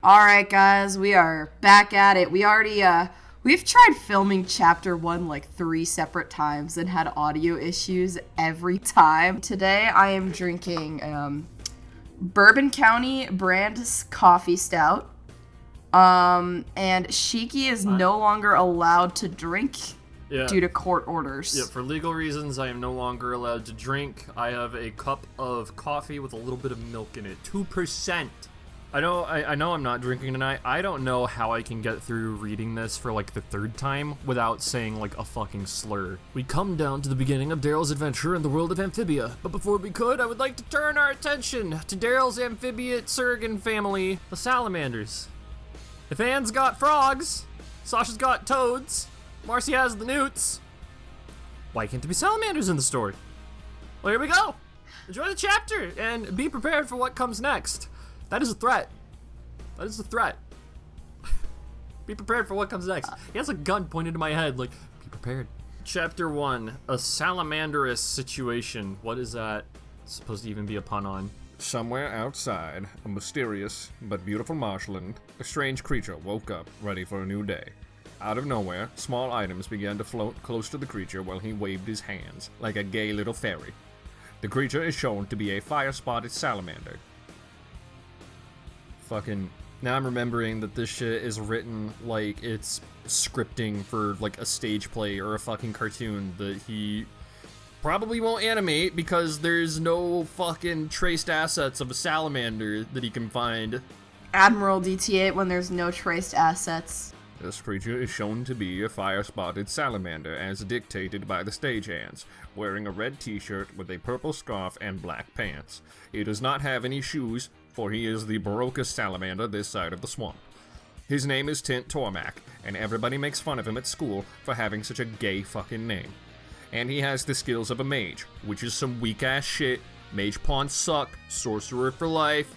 Alright guys, we are back at it. We've tried filming chapter 1 like 3 separate times and had audio issues every time. Today I am drinking Bourbon County brand coffee stout. And Shiki is no longer allowed to drink due to court orders. Yeah, for legal reasons I am no longer allowed to drink. I have a cup of coffee with a little bit of milk in it. 2%. I know I'm not drinking tonight. I don't know how I can get through reading this for like the 3rd time without saying like a fucking slur. We come down to the beginning of Daryl's adventure in the world of Amphibia, but before we could, I would like to turn our attention to Daryl's amphibiate surrogate family, the salamanders. If Anne's got frogs, Sasha's got toads, Marcy has the newts, why can't there be salamanders in the story? Well, here we go. Enjoy the chapter and be prepared for what comes next. That is a threat. That is a threat. Be prepared for what comes next. He has a gun pointed to my head, like, be prepared. Chapter 1, a salamanderous situation. What is that supposed to even be a pun on? Somewhere outside a mysterious but beautiful marshland, a strange creature woke up, ready for a new day. Out of nowhere, small items began to float close to the creature while he waved his hands, like a gay little fairy. The creature is shown to be a fire-spotted salamander. Fucking, now I'm remembering that this shit is written like it's scripting for like a stage play or a fucking cartoon that he probably won't animate because there's no fucking traced assets of a salamander that he can find. ADMIRALDT8 when there's no traced assets. This creature is shown to be a fire-spotted salamander as dictated by the stagehands, wearing a red t-shirt with a purple scarf and black pants. He does not have any shoes, for he is the barocest salamander this side of the swamp. His name is Tint Tormac, and everybody makes fun of him at school for having such a gay fucking name. And he has the skills of a mage, which is some weak-ass shit. Mage pawns suck, sorcerer for life,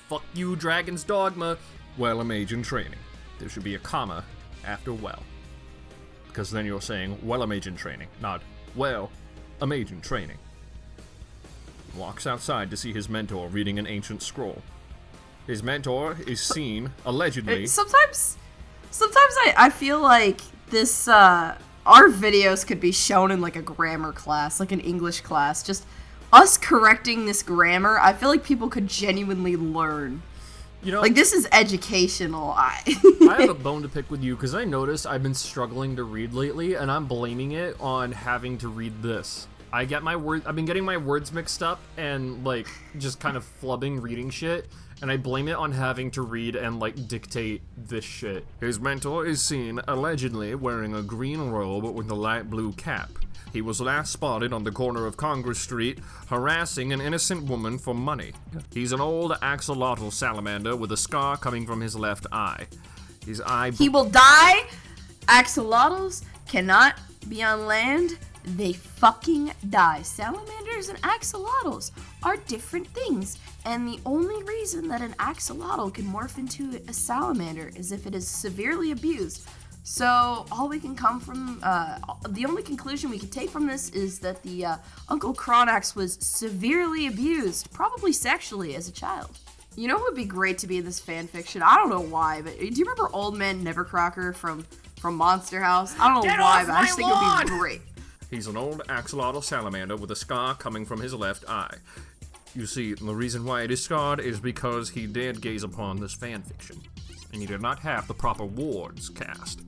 fuck you Dragon's Dogma, well, a mage in training. There should be a comma after well. Because then you're saying, well, a mage in training, not, well, a mage in training. He walks outside to see his mentor reading an ancient scroll. His mentor is seen, allegedly... Sometimes I feel like this, our videos could be shown in like a grammar class, like an English class. Just us correcting this grammar, I feel like people could genuinely learn. You know, like, this is educational. I have a bone to pick with you, because I noticed I've been struggling to read lately, and I'm blaming it on having to read this. I've been getting my words mixed up, and, like, just kind of flubbing reading shit, and I blame it on having to read and, like, dictate this shit. His mentor is seen, allegedly, wearing a green robe with a light blue cap. He was last spotted on the corner of Congress Street, harassing an innocent woman for money. He's an old axolotl salamander with a scar coming from his left eye. His eye... He will die! Axolotls cannot be on land. They fucking die. Salamanders and axolotls are different things. And the only reason that an axolotl can morph into a salamander is if it is severely abused. So, all we can come from, the only conclusion we can take from this is that the, Uncle Cronax was severely abused, probably sexually, as a child. You know who would be great to be in this fanfiction? I don't know why, but do you remember Old Man Nevercracker from Monster House? I don't know why, but I just think it would be great. He's an old axolotl salamander with a scar coming from his left eye. You see, the reason why it is scarred is because he did gaze upon this fanfiction, and he did not have the proper wards cast.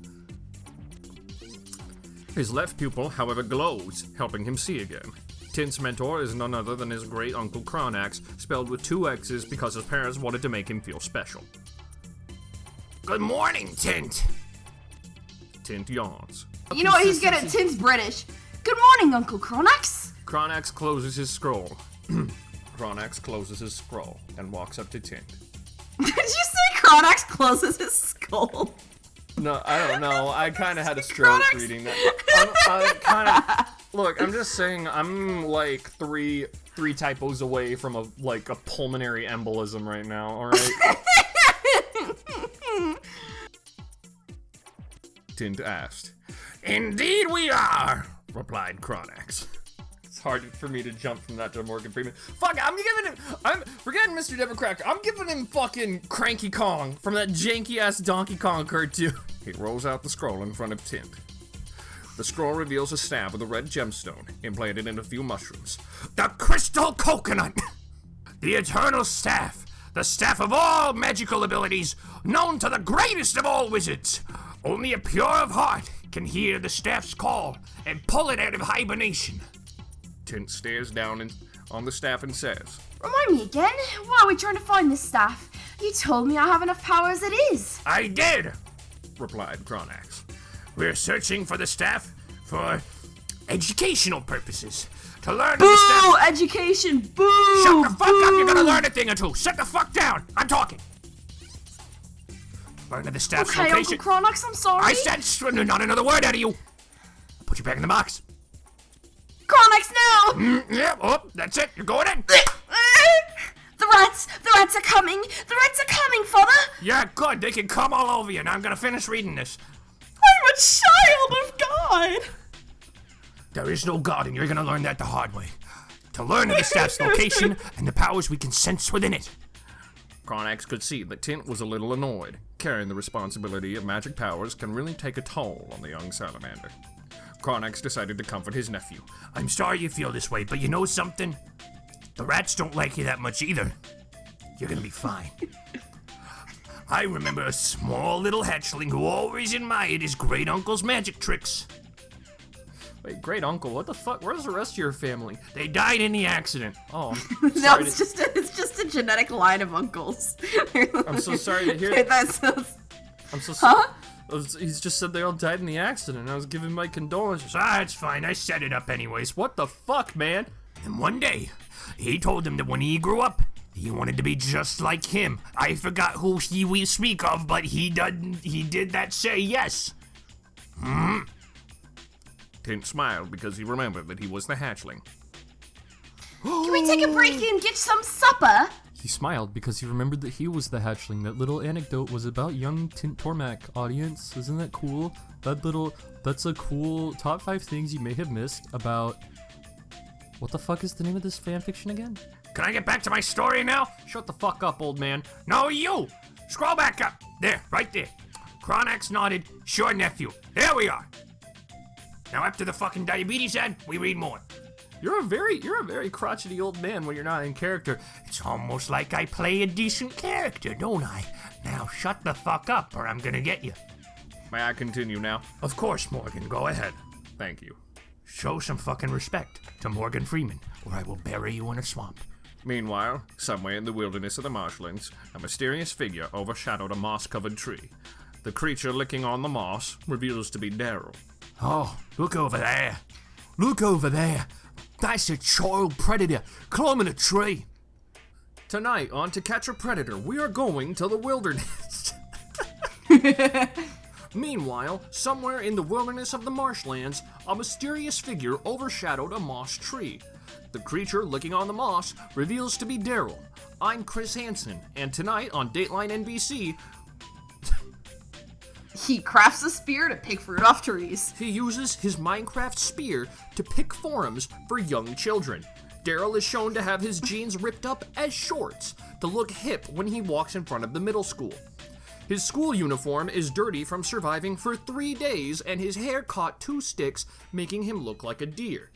His left pupil, however, glows, helping him see again. Tint's mentor is none other than his great uncle Cronax, spelled with 2 X's because his parents wanted to make him feel special. Good morning, Tint! Tint yawns. You know what, he's good at Tint's British. Good morning, Uncle Cronax! Cronax closes his scroll. Cronax closes his scroll and walks up to Tint. Did you say Cronax closes his skull? No, I don't know. I kind of had a stroke reading that. Look, I'm just saying, I'm like three typos away from a pulmonary embolism right now. All right. Tint asked. Indeed we are, replied Cronax. hard for me to jump from that to Morgan Freeman. Fuck, I'm forgetting Mr. Democrat. I'm giving him fucking Cranky Kong from that janky-ass Donkey Kong cartoon. He rolls out the scroll in front of Tint. The scroll reveals a staff with a red gemstone, implanted in a few mushrooms. The crystal coconut! The eternal staff! The staff of all magical abilities, known to the greatest of all wizards! Only a pure of heart can hear the staff's call and pull it out of hibernation. Tint stares down on the staff and says, Remind me again, why are we trying to find this staff? You told me I have enough power as it is. I did! replied Cronax. We're searching for the staff for educational purposes. To learn of the staff. Boo! Education! Boo! Shut the fuck up, you're gonna Boo! learn a thing or two. Shut the fuck down. I'm talking. Learn of the staff's Okay, location. Uncle Cronox, I'm sorry. I said not another word out of you. I'll put you back in the box. Cronox, no! Yeah, oh, that's it. You're going in. The rats are coming. The rats are coming, Father. Yeah, good. They can come all over you. Now I'm gonna finish reading this. I'm a child of God. There is no God, and you're gonna learn that the hard way. To learn of the staff's location and the powers we can sense within it. Cronax could see that Tint was a little annoyed. Carrying the responsibility of magic powers can really take a toll on the young salamander. Cronax decided to comfort his nephew. I'm sorry you feel this way, but you know something? The rats don't like you that much either. You're gonna be fine. I remember a small little hatchling who always admired his great uncle's magic tricks. Wait, great uncle, what the fuck? Where's the rest of your family? They died in the accident. Oh, No, sorry it's just a genetic line of uncles. I'm so sorry to hear. That's I'm so Huh? sorry. He's just said they all died in the accident. I was giving my condolences. Ah, it's fine. I set it up anyways. What the fuck, man? And one day, he told him that when he grew up, he wanted to be just like him. I forgot who we speak of, but he did that say yes. Tint smiled because he remembered that he was the hatchling. Can we take a break and get some supper? He smiled because he remembered that he was the hatchling. That little anecdote was about young Tint Tormac, audience. Isn't that cool? That's a cool top 5 things you may have missed about... What the fuck is the name of this fanfiction again? Can I get back to my story now? Shut the fuck up, old man. No, you! Scroll back up. There, right there. Cronax nodded. Sure, nephew. There we are. Now after the fucking diabetes ad, we read more. You're a very crotchety old man when you're not in character. It's almost like I play a decent character, don't I? Now shut the fuck up or I'm gonna get you. May I continue now? Of course, Morgan, go ahead. Thank you. Show some fucking respect to Morgan Freeman, or I will bury you in a swamp. Meanwhile, somewhere in the wilderness of the marshlands, a mysterious figure overshadowed a moss-covered tree. The creature licking on the moss reveals to be Daryl. Oh, look over there. Look over there. That's a child predator climbing a tree. Tonight on To Catch a Predator, we are going to the wilderness. Meanwhile, somewhere in the wilderness of the marshlands, a mysterious figure overshadowed a moss tree. The creature licking on the moss reveals to be Daryl. I'm Chris Hansen, and tonight on Dateline NBC, He crafts a spear to pick fruit off trees. he uses his Minecraft spear to pick forums for young children. Daryl is shown to have his jeans ripped up as shorts to look hip when he walks in front of the middle school. His school uniform is dirty from surviving for 3 days, and his hair caught 2 sticks, making him look like a deer.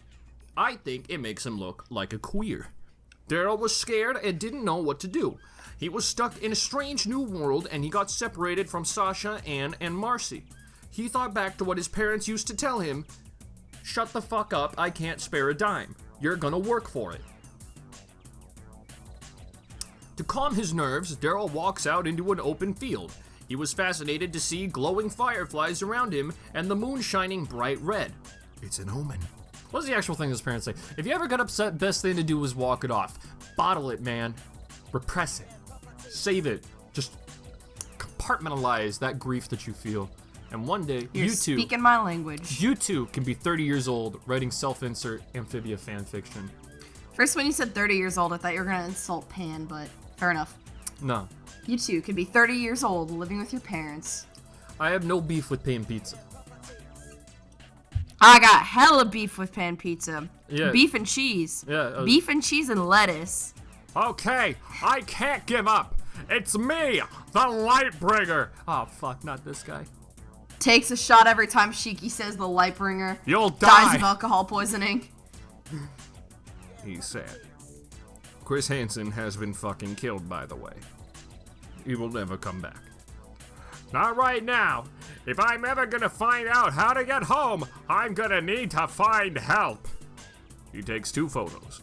I think it makes him look like a queer. Daryl was scared and didn't know what to do. He was stuck in a strange new world, and he got separated from Sasha, Anne, and Marcy. He thought back to what his parents used to tell him, "Shut the fuck up, I can't spare a dime. You're gonna work for it." To calm his nerves, Daryl walks out into an open field. He was fascinated to see glowing fireflies around him and the moon shining bright red. It's an omen. What's the actual thing his parents say? If you ever got upset, best thing to do is walk it off. Bottle it, man. Repress it. Save it. Just compartmentalize that grief that you feel. And one day, You're you too, speaking my language. you too can be 30 years old writing self-insert amphibia fanfiction. First, when you said 30 years old, I thought you were gonna insult Pan, but fair enough. No. You too could be 30 years old, living with your parents. I have no beef with Pan Pizza. I got hella beef with pan pizza. Yeah. Beef and cheese. Yeah. Beef and cheese and lettuce. Okay, I can't give up. It's me, the Lightbringer. Oh, fuck, not this guy. Takes a shot every time Shiki says the Lightbringer. You'll Dies of die. alcohol poisoning. He's sad. Chris Hansen has been fucking killed, by the way. He will never come back. Not right now. If I'm ever gonna find out how to get home, I'm gonna need to find help. He takes 2 photos.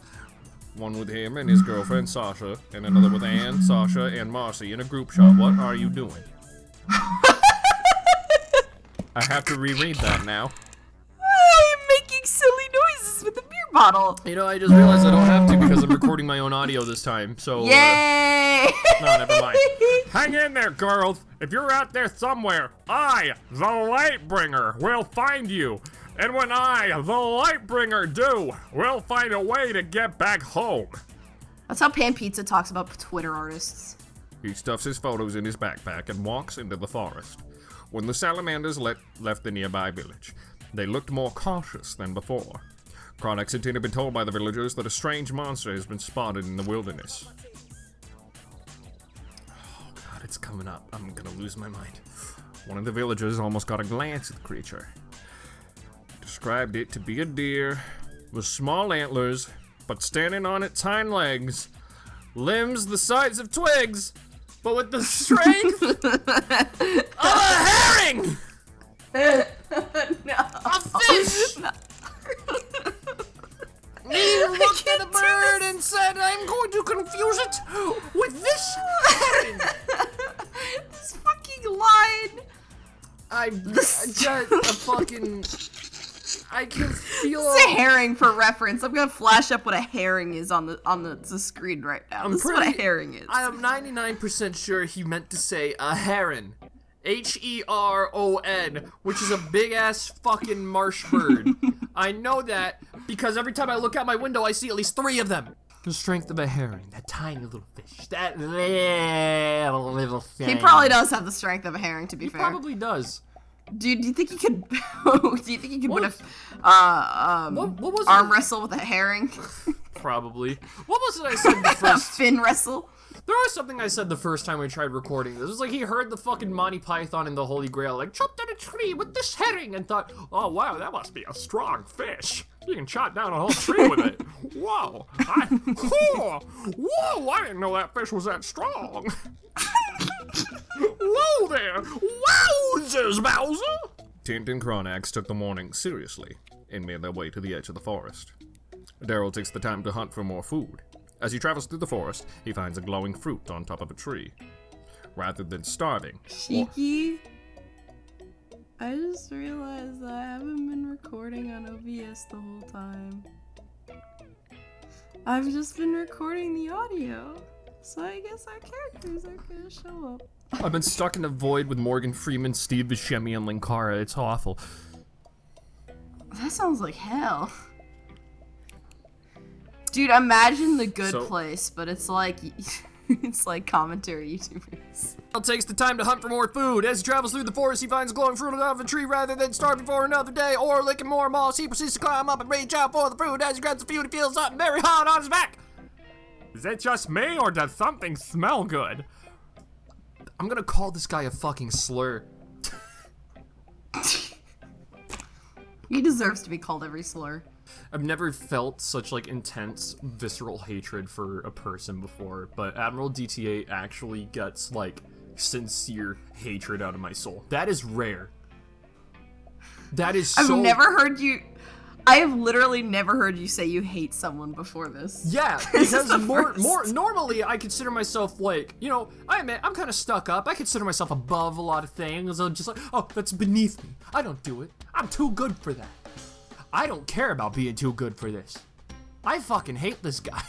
One with him and his girlfriend Sasha, and another with Anne, Sasha, and Marcy in a group shot. What are you doing? I have to reread that now. I'm making silly noises with a beer bottle. You know, I just realized I don't have to because I'm recording my own audio this time, so... Yay! No, never mind. Hang in there, girls. If you're out there somewhere, I, the Lightbringer, will find you. And when I, the Lightbringer, do, we'll find a way to get back home. That's how Pan Pizza talks about Twitter artists. He stuffs his photos in his backpack and walks into the forest. When the salamanders left the nearby village, they looked more cautious than before. Chronix had been told by the villagers that a strange monster has been spotted in the wilderness. Oh god, it's coming up. I'm gonna lose my mind. One of the villagers almost got a glance at the creature. Described it to be a deer with small antlers, but standing on its hind legs, limbs the size of twigs, but with the strength of a herring! A fish! He looked at a bird and said, I'm going to confuse it with this herring! This fucking line. I got a fucking... I can feel... It's a herring for reference. I'm gonna flash up what a herring is on the screen right now. This is what a herring is. I am 99% sure he meant to say a heron. Heron, which is a big-ass fucking marsh bird. I know that because every time I look out my window, I see at least 3 of them. The strength of a herring, that tiny little fish, that little thing. He probably does have the strength of a herring, to be fair. Probably does. Dude, do you think he could? Do you think he could win a What was arm it? wrestle with a herring? Probably. What was it I said the first? Fin wrestle? There was something I said the first time we tried recording this. It was like he heard the fucking Monty Python and the Holy Grail, like, chopped down a tree with this herring, and thought, oh wow, that must be a strong fish. You can chop down a whole tree with it. Whoa. Whoa, I didn't know that fish was that strong. Whoa there. Wowzers, Bowser. Tint and Chronax took the morning seriously and made their way to the edge of the forest. Daryl takes the time to hunt for more food. As he travels through the forest, he finds a glowing fruit on top of a tree. Rather than starving, Cheeky. I just realized that I haven't been recording on OBS the whole time. I've just been recording the audio. So I guess our characters are gonna show up. I've been stuck in a void with Morgan Freeman, Steve Buscemi, and Linkara. It's awful. That sounds like hell. Dude, imagine The Good So- Place, but it's like it's like commentary YouTubers. Daryl takes the time to hunt for more food. As he travels through the forest, he finds glowing fruit off a tree. Rather than starving for another day or licking more moss, he proceeds to climb up and reach out for the fruit. As he grabs the fruit, he feels something very hot on his back. Is it just me, or does something smell good? I'm gonna call this guy a fucking slur. He deserves to be called every slur. I've never felt such like intense, visceral hatred for a person before, but ADMIRALDT8 actually gets like sincere hatred out of my soul. That is rare. That is so... I have literally never heard you say you hate someone before this. Yeah, This is because the more first. normally I consider myself like, you know, I'm kind of stuck up. I consider myself above a lot of things. I'm just like, oh, that's beneath me. I don't do it. I'm too good for that. I don't care about being too good for this. I fucking hate this guy.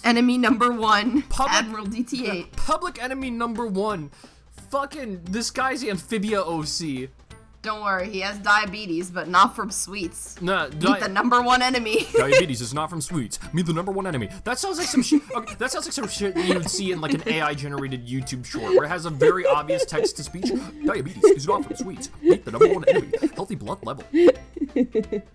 Enemy number 1, Public- ADMIRALDT8. Public enemy number 1. Fucking, this guy's Amphibia OC. Don't worry, he has diabetes, but not from sweets. No, Meet the number one enemy. Diabetes is not from sweets. Meet the number one enemy. That sounds like some shit. Okay, that sounds like some shit you would see in like an AI-generated YouTube short where it has a very obvious text-to-speech. Diabetes is not from sweets. Meet the number one enemy. Healthy blood level.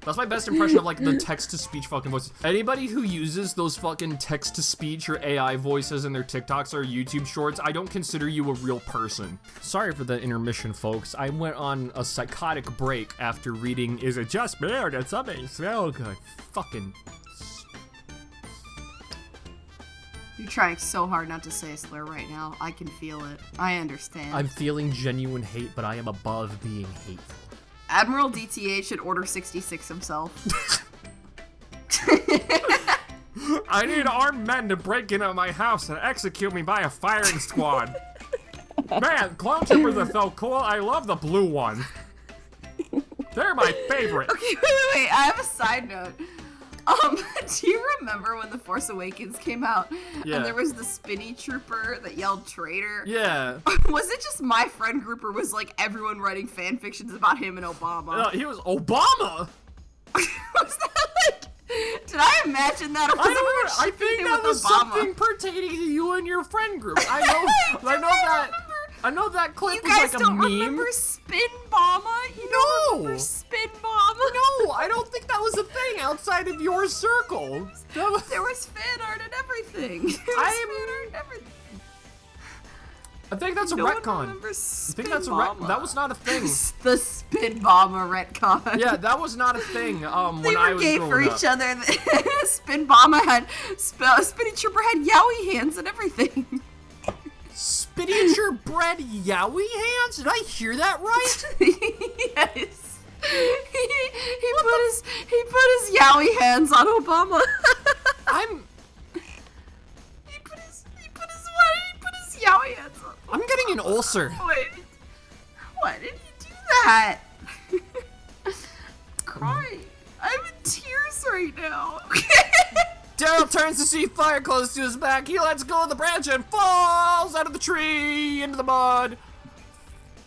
That's my best impression of like the text-to-speech fucking voices. Anybody who uses those fucking text-to-speech or AI voices in their TikToks or YouTube shorts, I don't consider you a real person. Sorry for the intermission, folks. I went on a psychotic break after reading Is It Just Me or Did Something Smell Good? Fucking... You're trying so hard not to say a slur right now. I can feel it. I understand. I'm feeling genuine hate, but I am above being hateful. ADMIRALDT8 should order 66 himself. I need armed men to break into my house and execute me by a firing squad. Man, clone troopers are so cool. I love the blue one. They're my favorite. Okay, wait. I have a side note. Do you remember when The Force Awakens came out? Yeah. And there was the spinny trooper that yelled traitor? Yeah. Was it just my friend group or was like everyone writing fan fictions about him and Obama? He was Obama? Was that like... Did I imagine that? Or was I think that was something pertaining to you and your friend group. I know that clip was like a meme. You guys don't remember Spin Bomba? You don't remember Spin Bomba? No, I don't think that was a thing outside of your circle. There was fan art and everything. I think that's a retcon. I think that's a retcon. That was not a thing. The Spin Bomba retcon. Yeah, that was not a thing. They When I were was gay growing for up. each other. Spin Bomba had Spinny Trooper had yowie hands and everything. Spinnature bread yowie hands? Did I hear that right? Yes. He put his yowie hands on Obama. He put his yowie hands on. I'm getting an ulcer. Wait. Why did he do that? Crying. I'm in tears right now. Daryl turns to see fire close to his back. He lets go of the branch and falls out of the tree into the mud.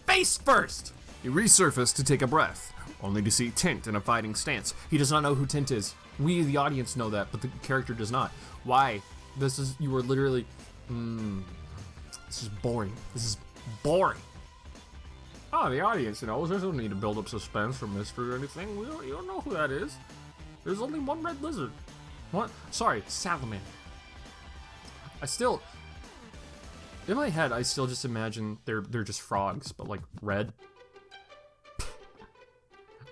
Face first. He resurfaced to take a breath, only to see Tint in a fighting stance. He does not know who Tint is. We, the audience, know that, but the character does not. Why? You are literally... this is boring. This is boring. Oh, the audience knows. There's no need to build up suspense or mystery or anything. You don't know who that is. There's only one red lizard. What? Sorry, salamander. In my head, I still just imagine they're just frogs, but like red.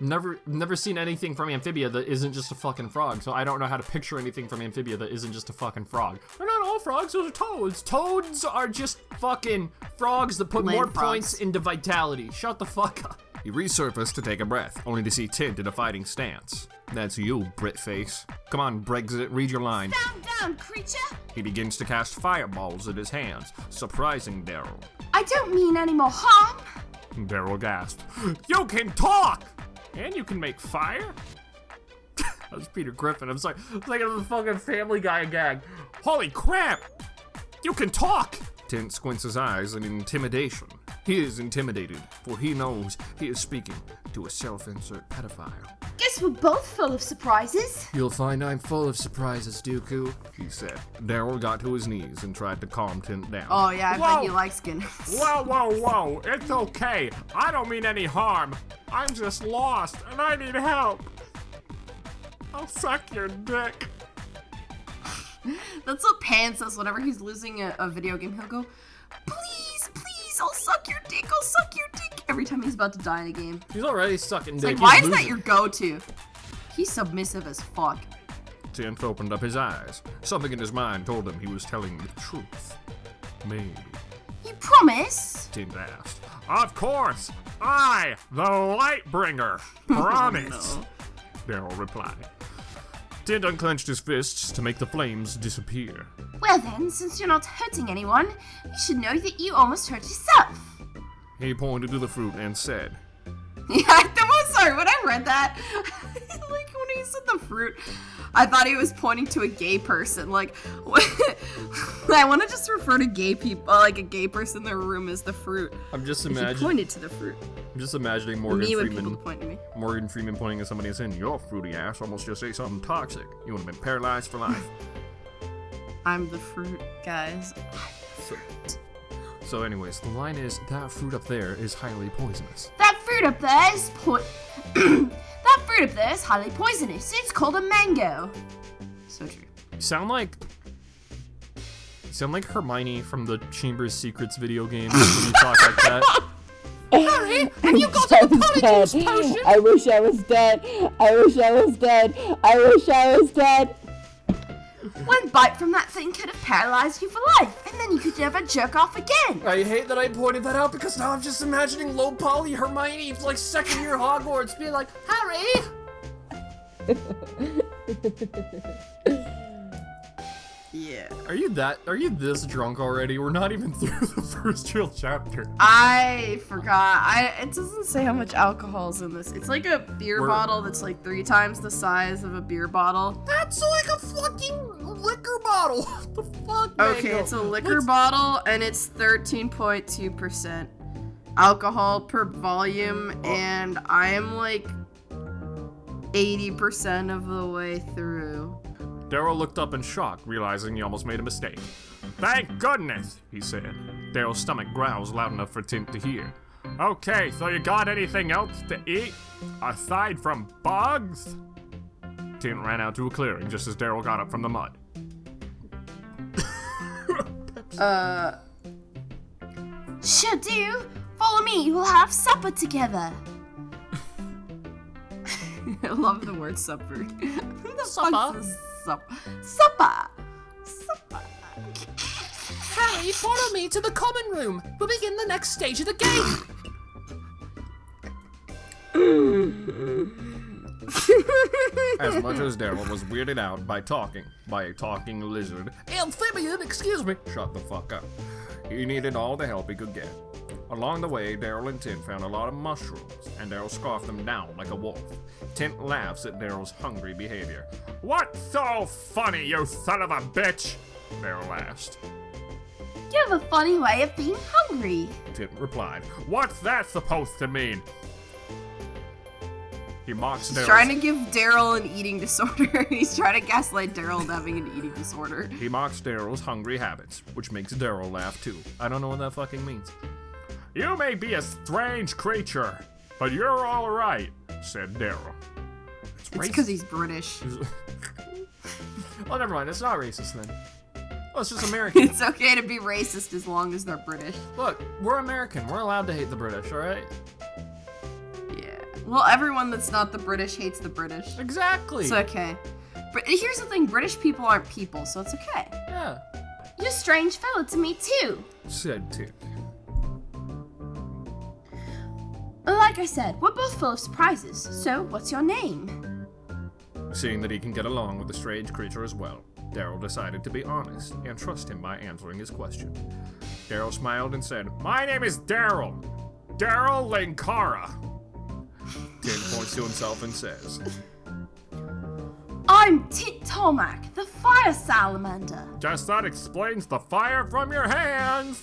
Never seen anything from Amphibia that isn't just a fucking frog, so I don't know how to picture anything from Amphibia that isn't just a fucking frog. They're not all frogs, those are toads. Toads are just fucking frogs that put more points into vitality. Shut the fuck up. He resurfaced to take a breath, only to see Tint in a fighting stance. That's you, Britface. Come on, Brexit, read your line. Stand down, creature. He begins to cast fireballs at his hands, surprising Daryl. I don't mean any more harm. Daryl gasped. You can talk! And you can make fire? That was Peter Griffin. I'm sorry. It's like a fucking Family Guy gag. Holy crap! You can talk! Tint squints his eyes in intimidation. He is intimidated, for he knows he is speaking to a self-insert pedophile. Guess we're both full of surprises. You'll find I'm full of surprises, Dooku, He said. Daryl got to his knees and tried to calm Tint down. Oh yeah, I Whoa. bet you like skin. Whoa, it's okay. I don't mean any harm. I'm just lost and I need help. I'll suck your dick. That's what Pan says whenever he's losing a video game. He'll go, please, I'll suck your dick, every time he's about to die in a game. He's already sucking dick. Like, why is that your go-to? He's submissive as fuck. Tint opened up his eyes. Something in his mind told him he was telling the truth. Maybe. You promise? Tint asked. Of course. I, the Lightbringer, promise. Daryl replied. Tint unclenched his fists to make the flames disappear. Well then, since you're not hurting anyone, you should know that you almost hurt yourself. He pointed to the fruit and said, Yeah, sorry, when I read that, like when he said the fruit, I thought he was pointing to a gay person. Like, I want to just refer to gay people, like a gay person in their room as the fruit. I'm just He imagining. pointed to the fruit. I'm just imagining Morgan Me when people Freeman. point to me. Morgan Freeman pointing at somebody and saying, "Your fruity ass almost just ate something toxic. You would have been paralyzed for life." I'm the fruit, guys. So, anyways, the line is that fruit up there is highly poisonous. That fruit up there is that fruit up there is highly poisonous. It's called a mango. So true. You sound like Hermione from the Chamber's Secrets video game when you talk like that. Harry, have you got a polyjuice potion? I wish I was dead. I wish I was dead. I wish I was dead. One bite from that thing could have paralyzed you for life, and then you could never jerk off again. I hate that I pointed that out because now I'm just imagining low poly Hermione, like second year Hogwarts, being like, "Harry." Yeah. Are you this drunk already? We're not even through the first real chapter. I forgot. It doesn't say how much alcohol's in this. It's like a beer We're- bottle that's like 3 times the size of a beer bottle. That's like a fucking liquor bottle. What the fuck, man? Okay, it's a liquor bottle and it's 13.2% alcohol per volume, and I am like 80% of the way through. Daryl looked up in shock, realizing he almost made a mistake. Thank goodness, he said. Daryl's stomach growls loud enough for Tint to hear. Okay, so you got anything else to eat? Aside from bugs? Tint ran out to a clearing just as Daryl got up from the mud. Sure do. Follow me, we'll have supper together. I love the word supper. Who the fuck says supper? Supper! Harry, follow me to the common room. We'll begin the next stage of the game. As much as Daryl was weirded out by a talking lizard, Amphibian, excuse me. shut the fuck up. He needed all the help he could get. Along the way, Daryl and Tint found a lot of mushrooms, and Daryl scarfed them down like a wolf. Tint laughs at Daryl's hungry behavior. What's so funny, you son of a bitch? Daryl asked. You have a funny way of being hungry. Tint replied. What's that supposed to mean? He mocks He's Daryl. trying to give Daryl an eating disorder. He's trying to gaslight Daryl into having an eating disorder. He mocks Daryl's hungry habits, which makes Daryl laugh too. I don't know what that fucking means. You may be a strange creature, but you're all right, said Daryl. It's because he's British. Oh, never mind. It's not racist then. Well, it's just American. It's okay to be racist as long as they're British. Look, we're American. We're allowed to hate the British, all right? Yeah. Well, everyone that's not the British hates the British. Exactly. It's okay. But here's the thing, British people aren't people, so it's okay. Yeah. You're a strange fella to me, too. Said Tint. Like I said, we're both full of surprises. So, what's your name? Seeing that he can get along with the strange creature as well, Daryl decided to be honest and trust him by answering his question. Daryl smiled and said, My name is Daryl. Daryl Lankara. Tint points to himself and says, I'm Tit Tomac, the fire salamander. Just that explains the fire from your hands,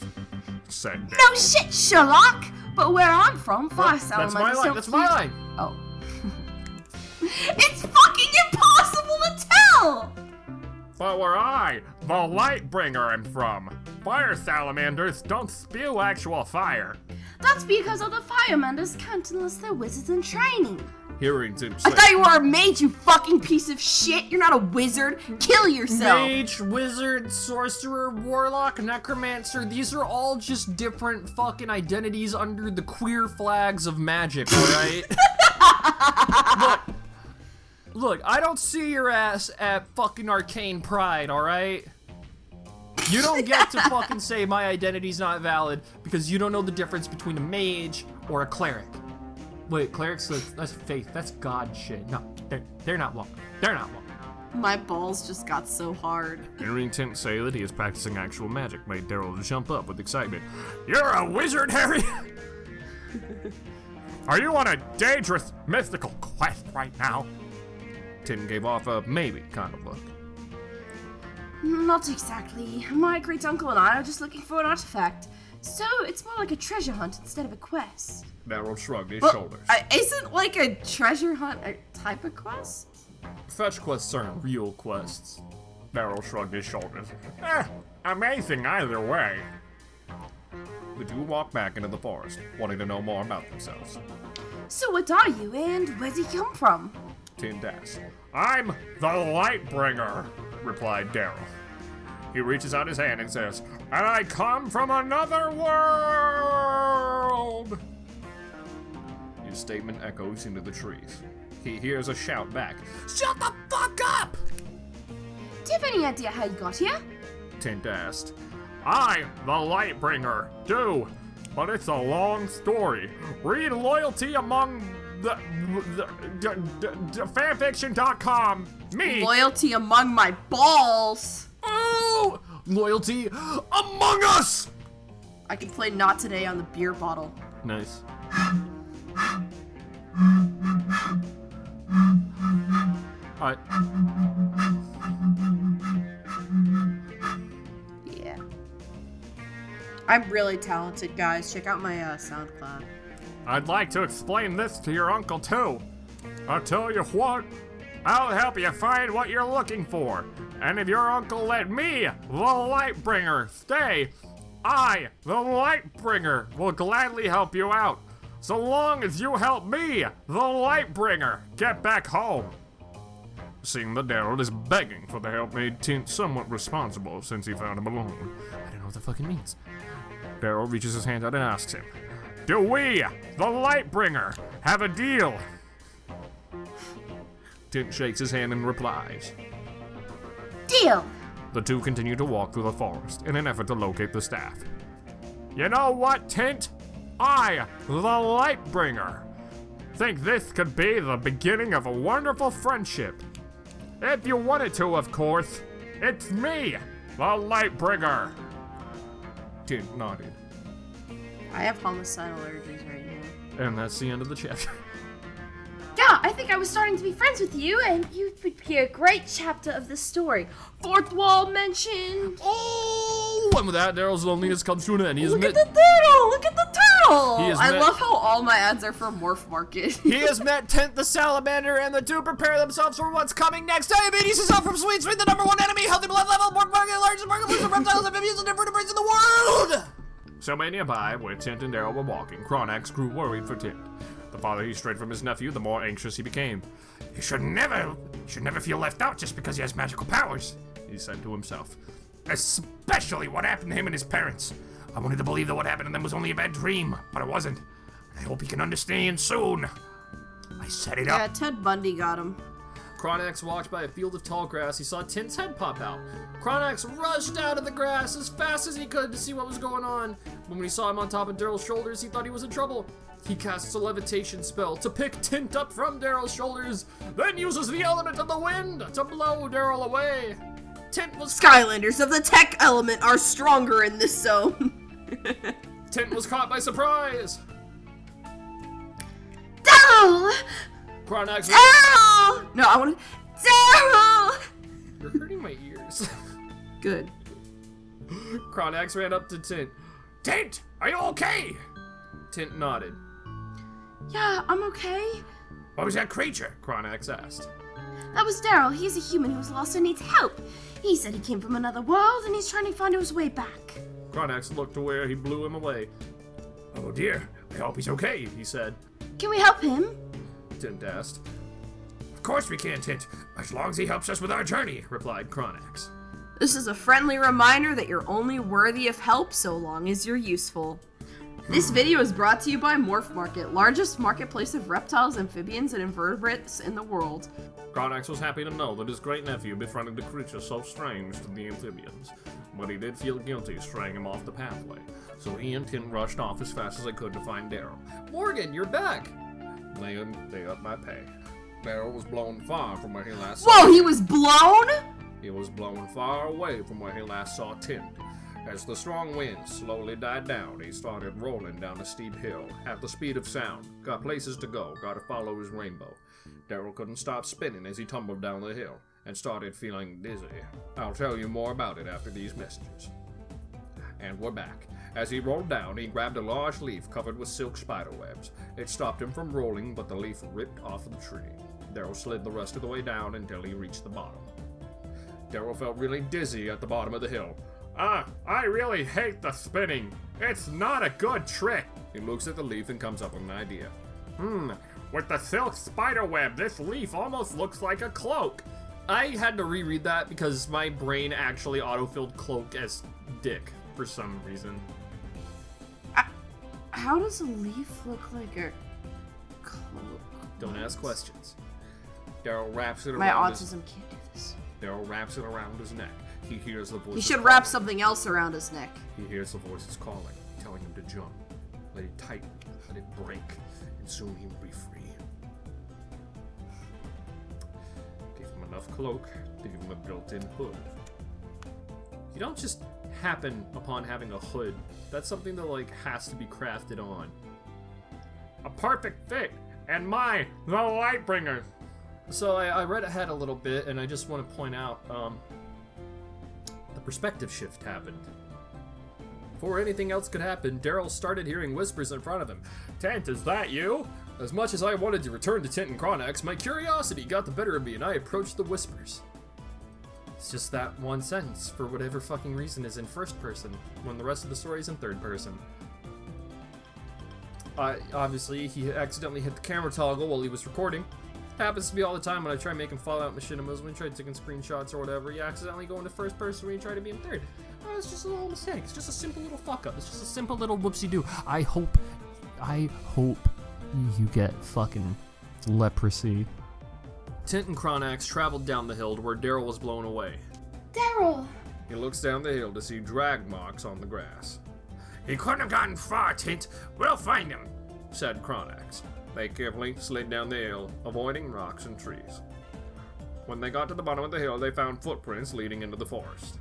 said Daryl. No shit, Sherlock! But where I'm from, fire That's salamanders my line. don't That's my line. Oh. It's fucking impossible to tell! But where I, the Lightbringer, am from, fire salamanders don't spew actual fire. That's because other firelanders can't unless they're wizards in training. Hearing Tint I say, thought you were a mage, you fucking piece of shit. You're not a wizard. Kill yourself. Mage, wizard, sorcerer, warlock, necromancer, these are all just different fucking identities under the queer flags of magic, alright? Look, I don't see your ass at fucking Arcane Pride, alright? You don't get to fucking say my identity's not valid because you don't know the difference between a mage or a cleric. Wait, clerics, that's faith, that's God shit. No, they're not one. They're not one. My balls just got so hard. Hearing Tint say that he is practicing actual magic made Daryl jump up with excitement. You're a wizard, Harry? Are you on a dangerous mystical quest right now? Tint gave off a maybe kind of look. Not exactly. My great uncle and I are just looking for an artifact. So it's more like a treasure hunt instead of a quest. Daryl shrugged his Well, shoulders. isn't like a treasure hunt a type of quest? Fetch quests aren't real quests. Daryl shrugged his shoulders. Amazing either way. The two walked back into the forest, wanting to know more about themselves. So what are you, and where'd you come from? Tint asked. I'm the Lightbringer, replied Daryl. He reaches out his hand and says, and I come from another world! His statement echoes into the trees. He hears a shout back. Shut the fuck up! Do you have any idea how you got here? Tint asked. I, the Lightbringer, do, but it's a long story. Read Loyalty Among the fanfiction.com. Me. Loyalty among my balls. Oh! Loyalty Among Us! I can play Not Today on the beer bottle. Nice. Alright. Yeah. I'm really talented, guys. Check out my SoundCloud. I'd like to explain this to your uncle too. I'll tell you what, I'll help you find what you're looking for. And if your uncle let me, the Lightbringer, stay, I, the Lightbringer, will gladly help you out. So long as you help me, the Lightbringer, get back home. Seeing that Daryl is begging for the help made Tint somewhat responsible since he found him alone. I don't know what that fucking means. Daryl reaches his hand out and asks him. Do we, the Lightbringer, have a deal? Tint shakes his hand and replies. Deal. The two continue to walk through the forest in an effort to locate the staff. You know what, Tint? I, the Lightbringer, think this could be the beginning of a wonderful friendship. If you wanted to, of course. It's me, the Lightbringer. Tint nodded. I have homicidal urges right now. And that's the end of the chapter. Yeah, I think I was starting to be friends with you, and you would be a great chapter of this story. Fourth wall mentioned. Oh! And with that, Daryl's loneliness comes to an end. He has Look met, at the turtle! Look at the turtle! He has I met- love how all my ads are for Morph Market. he has met Tent the Salamander, and the two prepare themselves for what's coming next. Diabetes is out from Sweet Sweet, the #1 enemy. Healthy blood level, more market, largest marketplace of reptiles, amphibians, and invertebrates in the world! Somewhere nearby, where Tint and Daryl were walking, Cronax grew worried for Tint. The farther he strayed from his nephew, the more anxious he became. You should never feel left out just because he has magical powers, He said to himself. especially what happened to him and his parents. I wanted to believe that what happened to them was only a bad dream, but it wasn't. I hope he can understand soon. I set it Yeah, up. Ted Bundy got him. Cronax walked by a field of tall grass. He saw Tint's head pop out. Cronax rushed out of the grass as fast as he could to see what was going on. But when he saw him on top of Daryl's shoulders, he thought he was in trouble. He casts a levitation spell to pick Tint up from Daryl's shoulders, then uses the element of the wind to blow Daryl away. Tint was Skylanders of the tech element are stronger in this zone. Tint was caught by surprise. Daryl! Cronax. Daryl! No, I want to. Daryl! You're hurting my ears. Good. Cronax ran up to Tint. Tint, are you okay? Tint nodded. Yeah, I'm okay. What was that creature? Cronax asked. That was Daryl. He's a human who's lost and needs help. He said he came from another world and he's trying to find his way back. Cronax looked to where he blew him away. Oh dear, I hope he's okay, He said. Can we help him? Tint asked. Of course we can, Tint, as long as he helps us with our journey. Replied Cronax. This is a friendly reminder that you're only worthy of help so long as you're useful. This video is brought to you by Morph Market, largest marketplace of reptiles, amphibians, and invertebrates in the world. Cronax was happy to know that his great-nephew befriended a creature so strange to the amphibians, but he did feel guilty straying him off the pathway, so he and Tint rushed off as fast as they could to find Daryl. Morgan, you're back. Then they upped my pay. Daryl was blown far from where he last saw Whoa, he was blown? He was blown far away from where he last saw Tint. As the strong wind slowly died down, he started rolling down a steep hill at the speed of sound. Got places to go, gotta follow his rainbow. Daryl couldn't stop spinning as he tumbled down the hill and started feeling dizzy. I'll tell you more about it after these messages. And we're back. As he rolled down, he grabbed a large leaf covered with silk spiderwebs. It stopped him from rolling, but the leaf ripped off of the tree. Daryl slid the rest of the way down until he reached the bottom. Daryl felt really dizzy at the bottom of the hill. I really hate the spinning. It's not a good trick. He looks at the leaf and comes up with an idea. With the silk spider web, this leaf almost looks like a cloak. I had to reread that because my brain actually autofilled cloak as dick for some reason. How does a leaf look like a cloak? Don't ask questions. Daryl wraps it My around autism can't do this. Daryl wraps it around his neck. He hears the voices. He should wrap something else around his neck. He hears the voices calling, telling him to jump. Let it tighten, let it break, and soon he will be free. Give him enough cloak to give him a built-in hood. You don't just happen upon having a hood. That's something that, like, has to be crafted on. A perfect fit. And the Lightbringer. So I read ahead a little bit, and I just want to point out, the perspective shift happened. Before anything else could happen, Daryl started hearing whispers in front of him. Tent, is that you? As much as I wanted to return to Tent and Chronax, my curiosity got the better of me, and I approached the whispers. It's just that one sentence, for whatever fucking reason, is in first person, when the rest of the story is in third person. Obviously, he accidentally hit the camera toggle while he was recording. Happens to be all the time when I try making Fallout machinimas, when you try taking screenshots or whatever, you accidentally go into first person when you try to be in third. It's just a little mistake. It's just a simple little fuck up. It's just a simple little whoopsie-doo. I hope you get fucking leprosy. Tint and Chronax traveled down the hill to where Daryl was blown away. Daryl! He looks down the hill to see drag marks on the grass. He couldn't have gotten far, Tint. We'll find him, said Chronax. They carefully slid down the hill, avoiding rocks and trees. When they got to the bottom of the hill, they found footprints leading into the forest.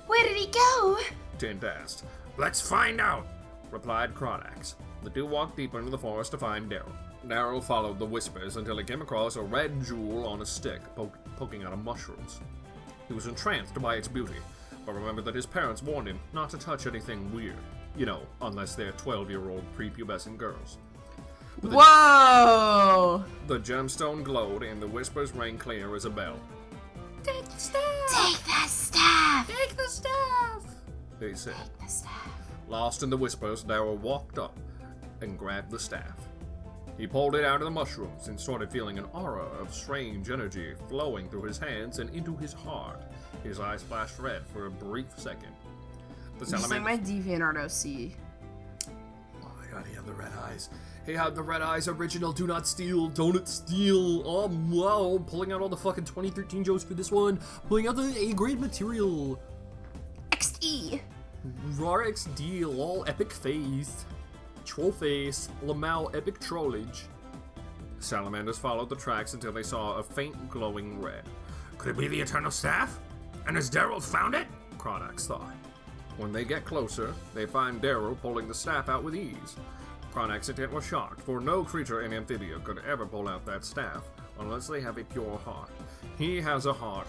Where did he go? Tint asked. Let's find out, replied Chronax. The two walked deeper into the forest to find Daryl. Daryl followed the whispers until he came across a red jewel on a stick poking out of mushrooms. He was entranced by its beauty, but remembered that his parents warned him not to touch anything weird. You know, unless they're 12-year-old prepubescent girls. Whoa! The gemstone glowed and the whispers rang clear as a bell. Take the staff! Take the staff! Take the staff! They said. Take the staff. Lost in the whispers, Daryl walked up and grabbed the staff. He pulled it out of the mushrooms and started feeling an aura of strange energy flowing through his hands and into his heart. His eyes flashed red for a brief second. The Just like my DeviantArt OC. Oh my god, he had the red eyes. He had the red eyes, original, do not steal, don't steal. Oh, wow, pulling out all the fucking 2013 jokes for this one. Pulling out the A-grade material. XD. Raw XD, lol, epic face. Troll face, Lamau, epic trollage. Salamanders followed the tracks until they saw a faint glowing red. Could it be the Eternal Staff? And has Daryl found it? Chronax thought. When they get closer, they find Daryl pulling the staff out with ease. Chronax and Tent were shocked, for no creature in Amphibia could ever pull out that staff unless they have a pure heart. He has a heart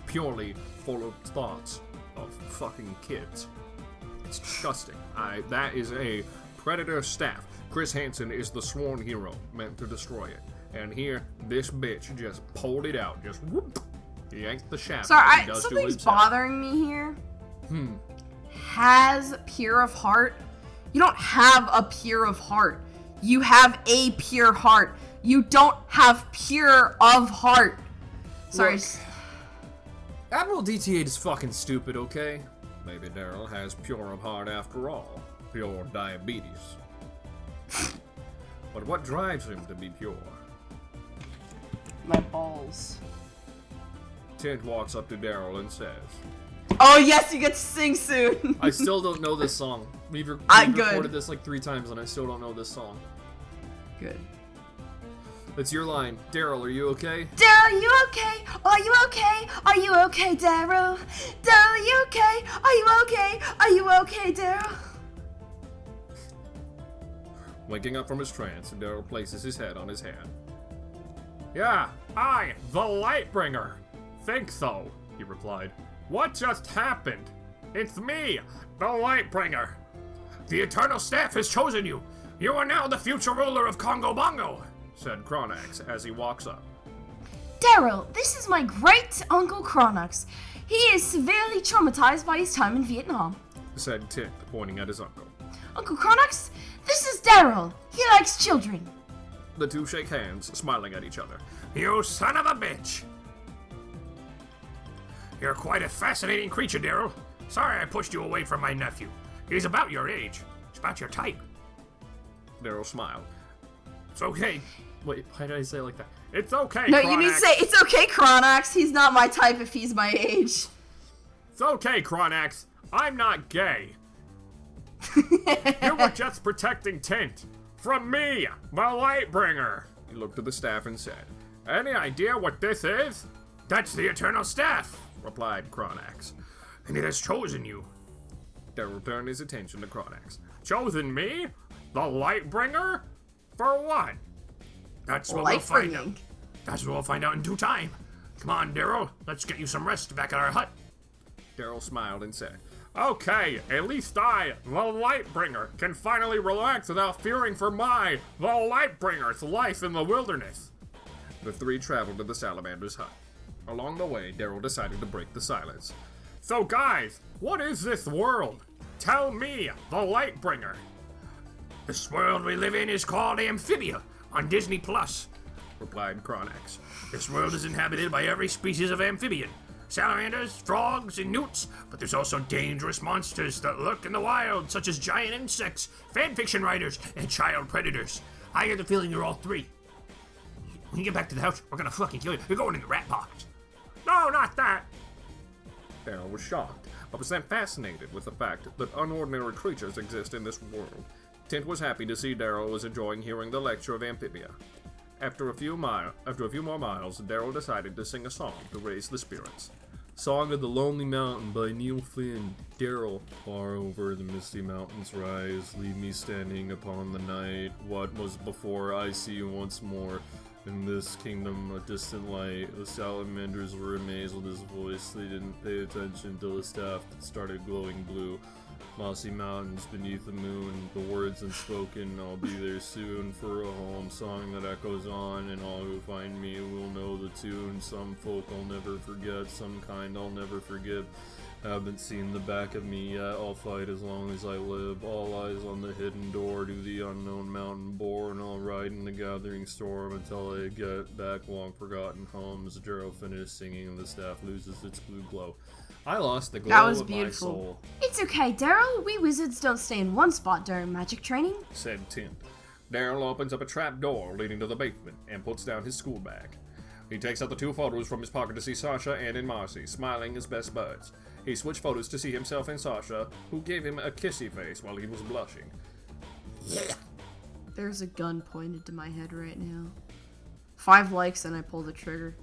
purely full of thoughts of fucking kids. It's disgusting. That is a Predator staff. Chris Hansen is the sworn hero meant to destroy it. And here, this bitch just pulled it out. Just whoop. He yanked the shaft. Sorry, something's bothering me here. Has pure of heart. You don't have a pure of heart. You have a pure heart. You don't have pure of heart. Sorry. Look, ADMIRALDT8 is fucking stupid, okay? Maybe Daryl has pure of heart after all. Pure diabetes. But what drives him to be pure? My balls. Tint walks up to Daryl and says, Oh yes, you get to sing soon. I still don't know this song. We've Good. recorded this like 3 times and I still don't know this song. Good. It's your line. Daryl, are you okay? Daryl, are you okay? Are you okay? Are you okay, Daryl? Daryl, are you okay? Are you okay? Are you okay, Daryl? Waking up from his trance, Daryl places his head on his hand. Yeah, I, the Lightbringer. Think so, he replied. What just happened? It's me, the Lightbringer. The Eternal Staff has chosen you. You are now the future ruler of Congo Bongo, said Chronax as he walks up. Daryl, this is my great uncle Cronox. He is severely traumatized by his time in Vietnam. Said Tint, pointing at his uncle. Uncle Cronox, this is Daryl. He likes children. The two shake hands, smiling at each other. You son of a bitch. You're quite a fascinating creature, Daryl. Sorry I pushed you away from my nephew. He's about your age. He's about your type. Daryl smiled. It's okay. Wait, why did I say it like that? It's okay, No, Chronax. you need to say, it's okay, Cronox. He's not my type if he's my age. It's okay, Chronax. I'm not gay. You were just protecting Tint. From me, the Lightbringer. He looked at the staff and said, Any idea what this is? That's the Eternal Staff, Replied Chronax. and it has chosen you. Daryl turned his attention to Chronax. Chosen me? The Lightbringer? For what? That's what we'll find out. Life-bringing. That's what we'll find out in due time. Come on, Daryl. Let's get you some rest back at our hut. Daryl smiled and said, Okay, at least I, the Lightbringer, can finally relax without fearing for the Lightbringer's life in the wilderness. The three traveled to the Salamander's hut. Along the way, Daryl decided to break the silence. So guys, what is this world? Tell me, the Lightbringer. This world we live in is called Amphibia on Disney Plus, Replied Chronax. This world is inhabited by every species of amphibian. Salamanders, frogs, and newts, but there's also dangerous monsters that lurk in the wild, such as giant insects, fanfiction writers, and child predators. I get the feeling you're all three. When you get back to the house, we're gonna fucking kill you. You're going in the rat box. No, not that! Daryl was shocked, but was then fascinated with the fact that unordinary creatures exist in this world. Tint was happy to see Daryl was enjoying hearing the lecture of Amphibia. After a few more miles, Daryl decided to sing a song to raise the spirits. Song of the Lonely Mountain by Neil Flynn. Daryl. Far over the misty mountains rise, leave me standing upon the night. What was before, I see once more. In this kingdom, a distant light. The salamanders were amazed with his voice. They didn't pay attention till the staff started glowing blue. Mossy mountains beneath the moon, the words unspoken, I'll be there soon for a home song that echoes on, and all who find me will know the tune. Some folk I'll never forget, some kind I'll never forgive. Haven't seen the back of me yet, I'll fight as long as I live. All eyes on the hidden door to the unknown mountain born. I'll ride in the gathering storm until I get back long forgotten homes. Daryl finished singing and the staff loses its blue glow. I lost the glow That was of beautiful. my soul, It's okay, Daryl. We wizards don't stay in one spot during magic training. Said Tint. Daryl opens up a trap door leading to the basement and puts down his school bag. He takes out the two photos from his pocket to see Sasha and Marcy, smiling as best buds. He switched photos to see himself and Sasha, who gave him a kissy face while he was blushing. There's a gun pointed to my head right now. 5 likes and I pull the trigger.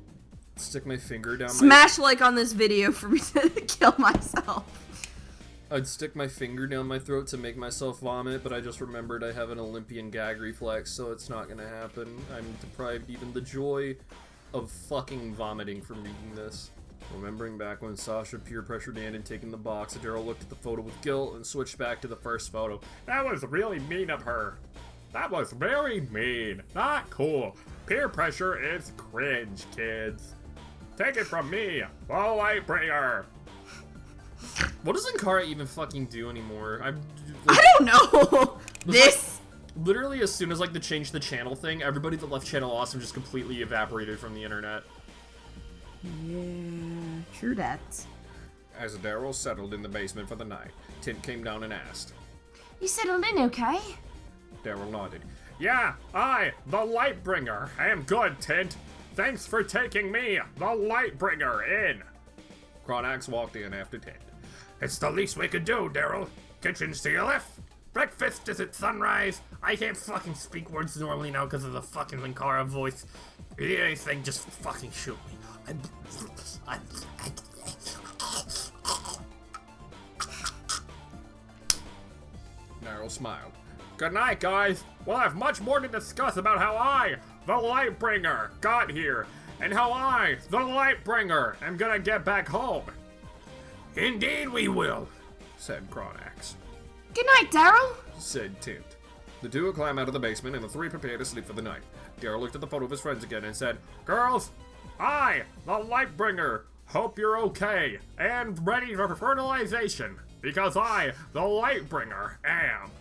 stick my finger down Smash like on this video for me to kill myself. I'd stick my finger down my throat to make myself vomit, but I just remembered I have an Olympian gag reflex, so it's not gonna happen. I'm deprived even the joy of fucking vomiting from reading this. Remembering back when Sasha peer pressured Dan and taken the box, Daryl looked at the photo with guilt and switched back to the first photo. That was really mean of her. That was very mean. Not cool. Peer pressure is cringe, kids. Take it from me, the Lightbringer. What does Ankara even fucking do anymore? I don't know. This. Literally, as soon as like they changed the channel thing, everybody that left Channel Awesome just completely evaporated from the internet. Yeah, true that. As Daryl settled in the basement for the night, Tint came down and asked. You settled in okay? Daryl nodded. Yeah, I, the Lightbringer, am good, Tint. Thanks for taking me, the Lightbringer, in. Chronax walked in after Tint. It's the least we could do, Daryl. Kitchen's to your left. Breakfast is at sunrise. I can't fucking speak words normally now because of the fucking Linkara voice. If you need anything, just fucking shoot me. Daryl smiled. Good night, guys. We'll have much more to discuss about how I, the Lightbringer, got here, and how I, the Lightbringer, am gonna get back home. Indeed we will, Said Cronax. Good night, Daryl. Said Tint. The two climb out of the basement and the three prepare to sleep for the night. Daryl looked at the photo of his friends again and said, Girls, I, the Lightbringer, hope you're okay and ready for fertilization, because I, the Lightbringer, am.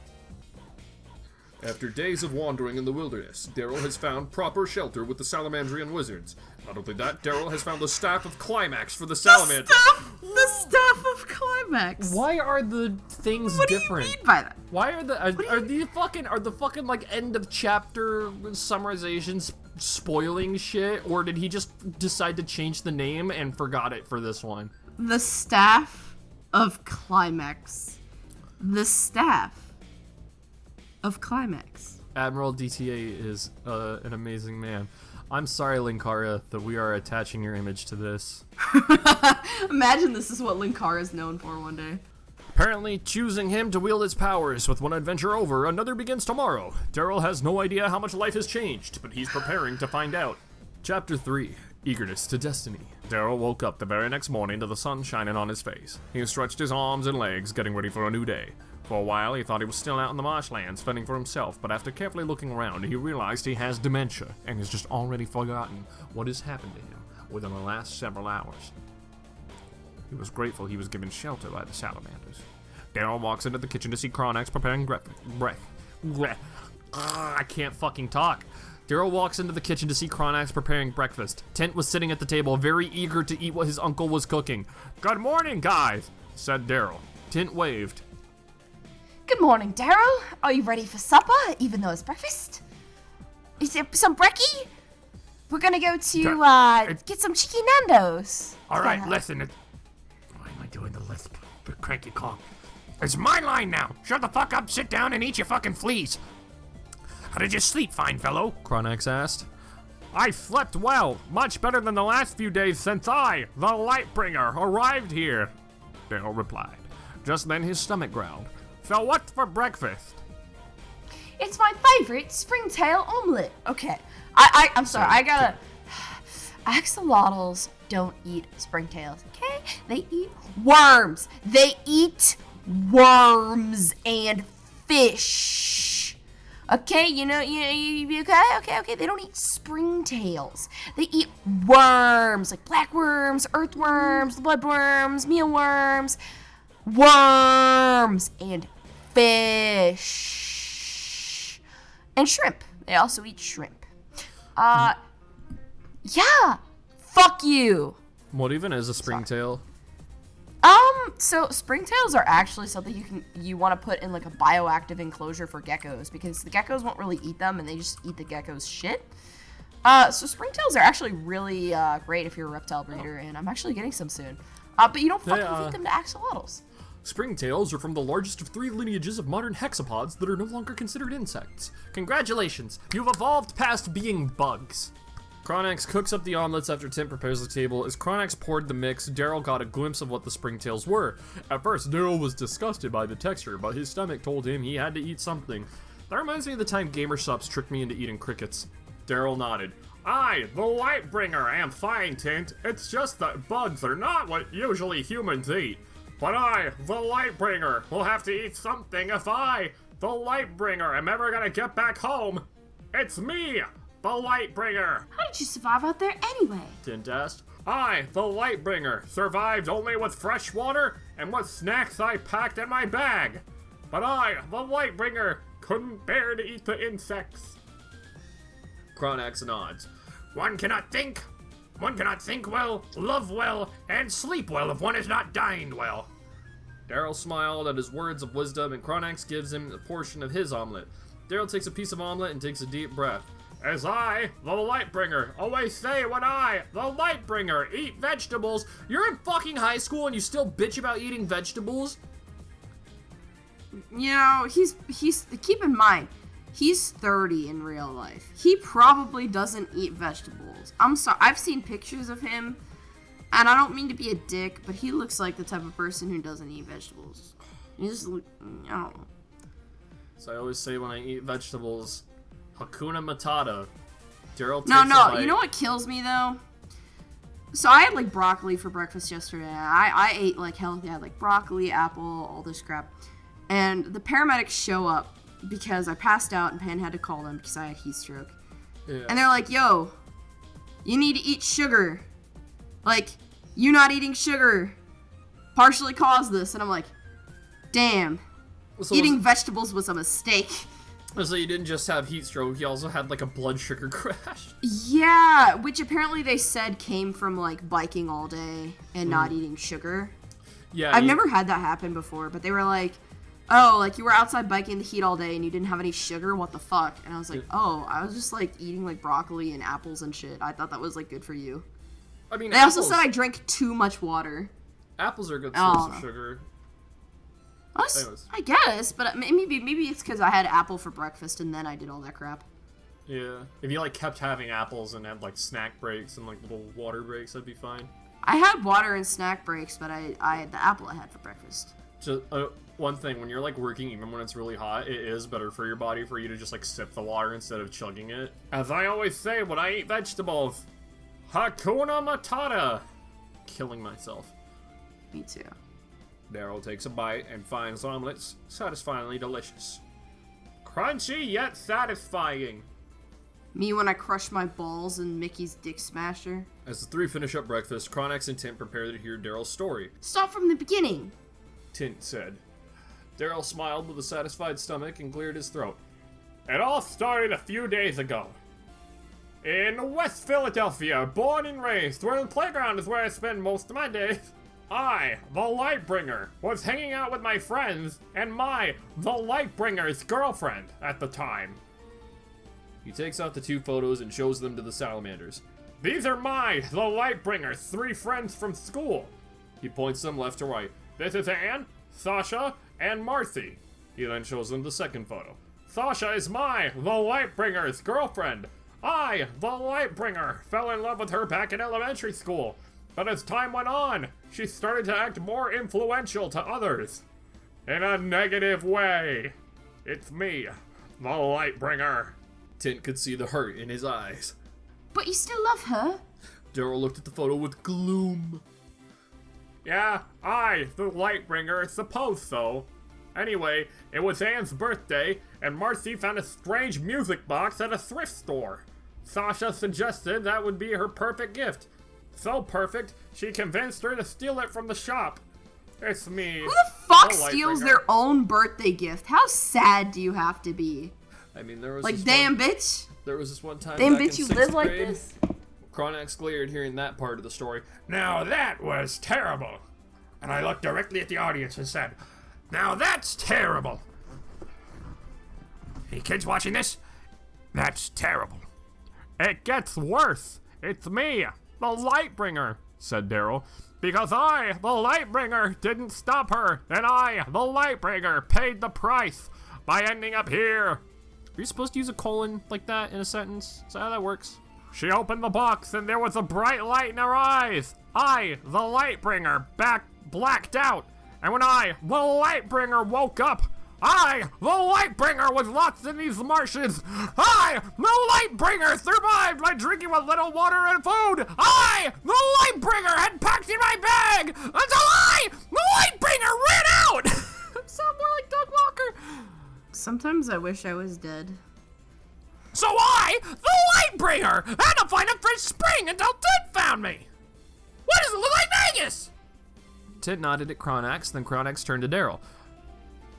After days of wandering in the wilderness, Daryl has found proper shelter with the Salamandrian wizards. Not only that, Daryl has found the Staff of Climax for the Salamander. The staff of Climax. Why are the things What different? do you mean by that? Why are the fucking like end of chapter summarizations spoiling shit, or did he just decide to change the name and forgot it for this one? The staff of Climax. The staff of Climax. Admiral DT8 is an amazing man. I'm sorry, Linkara, that we are attaching your image to this. Imagine this is what Linkara is known for one day. Apparently, choosing him to wield his powers with one adventure over, another begins tomorrow. Daryl has no idea how much life has changed, but he's preparing to find out. Chapter 3. Eagerness to Destiny. Daryl woke up the very next morning to the sun shining on his face. He stretched his arms and legs, getting ready for a new day. For a while, he thought he was still out in the marshlands, fending for himself, but after carefully looking around, he realized he has dementia, and has just already forgotten what has happened to him within the last several hours. He was grateful he was given shelter by the salamanders. Daryl walks into the kitchen to see Cronax preparing I can't fucking talk. Daryl walks into the kitchen to see Cronax preparing breakfast. Tent was sitting at the table, very eager to eat what his uncle was cooking. "Good morning, guys," said Daryl. Tint waved. Good morning, Daryl. Are you ready for supper, even though it's breakfast? Is there some brekkie? We're gonna go to, get some Chicky Nando's. All right, listen. Why am I doing the lisp? The cranky conk. It's my line now. Shut the fuck up, sit down, and eat your fucking fleas. How did you sleep, fine fellow? Cronax asked. I slept well, much better than the last few days since I, the Lightbringer, arrived here, Daryl replied. Just then his stomach growled. So what's for breakfast? It's my favorite springtail omelet. Okay, I'm sorry, I gotta... Axolotls don't eat springtails, okay? They eat worms. They eat worms and fish. Okay, you okay? They don't eat springtails. They eat worms, like black worms, earthworms, bloodworms, mealworms, worms, and fish. And shrimp. They also eat shrimp. Yeah. Fuck you. What even is a springtail? So springtails are actually something you want to put in like a bioactive enclosure for geckos, because the geckos won't really eat them and they just eat the gecko's shit. So springtails are actually really great if you're a reptile breeder, and I'm actually getting some soon. But you don't fucking feed them to axolotls. Springtails are from the largest of 3 lineages of modern hexapods that are no longer considered insects. Congratulations, you've evolved past being bugs. Cronax cooks up the omelets after Tim prepares the table. As Cronax poured the mix, Daryl got a glimpse of what the springtails were. At first, Daryl was disgusted by the texture, but his stomach told him he had to eat something. That reminds me of the time GamerSups tricked me into eating crickets. Daryl nodded. I, the Lightbringer, am fine, Tint. It's just that bugs are not what usually humans eat. But I, the Lightbringer, will have to eat something if I, the Lightbringer, am ever gonna get back home. It's me, the Lightbringer. How did you survive out there anyway? Tint asked. I, the Lightbringer, survived only with fresh water and what snacks I packed in my bag. But I, the Lightbringer, couldn't bear to eat the insects. Cronax nods. One cannot think well, love well, and sleep well if one is not dined well. Daryl smiled at his words of wisdom, and Cronax gives him a portion of his omelet. Daryl takes a piece of omelet and takes a deep breath. As I, the Lightbringer, always say when I, the Lightbringer, eat vegetables. You're in fucking high school and you still bitch about eating vegetables? You know, he's keep in mind, he's 30 in real life. He probably doesn't eat vegetables. I'm sorry, I've seen pictures of him, and I don't mean to be a dick, but he looks like the type of person who doesn't eat vegetables. I don't know. So I always say when I eat vegetables, Hakuna Matata. Daryl takes No, a no. bite. You know what kills me though? So I had like broccoli for breakfast yesterday. I ate like healthy. I had like broccoli, apple, all this crap. And the paramedics show up because I passed out and Pan had to call them because I had heat stroke. Yeah. And they're like, yo, you need to eat sugar. Like, you not eating sugar partially caused this. And I'm like, damn. So Eating vegetables was a mistake. So you didn't just have heat stroke, you also had like a blood sugar crash. Yeah, which apparently they said came from like biking all day and not eating sugar. Yeah. I've never had that happen before, but they were like, oh, like you were outside biking in the heat all day and you didn't have any sugar? What the fuck? And I was like, oh, I was just like eating like broccoli and apples and shit. I thought that was like good for you. I mean, They also said I drank too much water. apples are a good source of sugar. Anyways. I guess, but maybe it's because I had apple for breakfast and then I did all that crap. Yeah. If you like kept having apples and had like snack breaks and like little water breaks, that'd be fine. I had water and snack breaks, but I had the apple I had for breakfast. Just one thing, when you're like working, even when it's really hot, it is better for your body for you to just like sip the water instead of chugging it. As I always say when I eat vegetables, Hakuna Matata. Killing myself. Me too. Daryl takes a bite and finds omelets satisfyingly delicious. Crunchy yet satisfying. Me when I crush my balls in Mickey's Dick Smasher. As the three finish up breakfast, Chronax and Tint prepare to hear Daryl's story. Start from the beginning. Tint said. Daryl smiled with a satisfied stomach and cleared his throat. It all started a few days ago. In West Philadelphia, born and raised, where the playground is where I spend most of my days, I, the Lightbringer, was hanging out with my friends and the Lightbringer's girlfriend at the time. He takes out the two photos and shows them to the salamanders. These are the Lightbringer's 3 friends from school. He points them left to right. This is Anne, Sasha, and Marcy. He then shows them the second photo. Sasha is the Lightbringer's girlfriend. I, the Lightbringer, fell in love with her back in elementary school. But as time went on, she started to act more influential to others. In a negative way. It's me, the Lightbringer. Tint could see the hurt in his eyes. But you still love her. Daryl looked at the photo with gloom. Yeah, I, the Lightbringer, suppose so. Anyway, it was Anne's birthday, and Marcy found a strange music box at a thrift store. Sasha suggested that would be her perfect gift. So perfect, she convinced her to steal it from the shop. It's me. Who the fuck the steals Lightbringer. their own birthday gift? How sad do you have to be? I mean, there was Like, this damn one, bitch. There was this one time Damn back bitch, in you 6th live like grade. this? Chronax glared hearing that part of the story. Now that was terrible. And I looked directly at the audience and said, now that's terrible. Hey kids watching this? That's terrible. It gets worse. It's me, the Lightbringer, said Daryl. Because I, the Lightbringer, didn't stop her, and I, the Lightbringer, paid the price by ending up here. Are you supposed to use a colon like that in a sentence? Is that how that works? She opened the box, and there was a bright light in her eyes. I, the Lightbringer, blacked out. And when I, the Lightbringer, woke up, I, the Lightbringer, was lost in these marshes. I, the Lightbringer, survived by drinking with little water and food. I, the Lightbringer, had packed in my bag until I, the Lightbringer, ran out. Sound more like Doug Walker. Sometimes I wish I was dead. So I, the Lightbringer, had to find a fresh spring until Ted found me. What does it look like, Vegas? Tint nodded at Chronax, then Chronax turned to Daryl.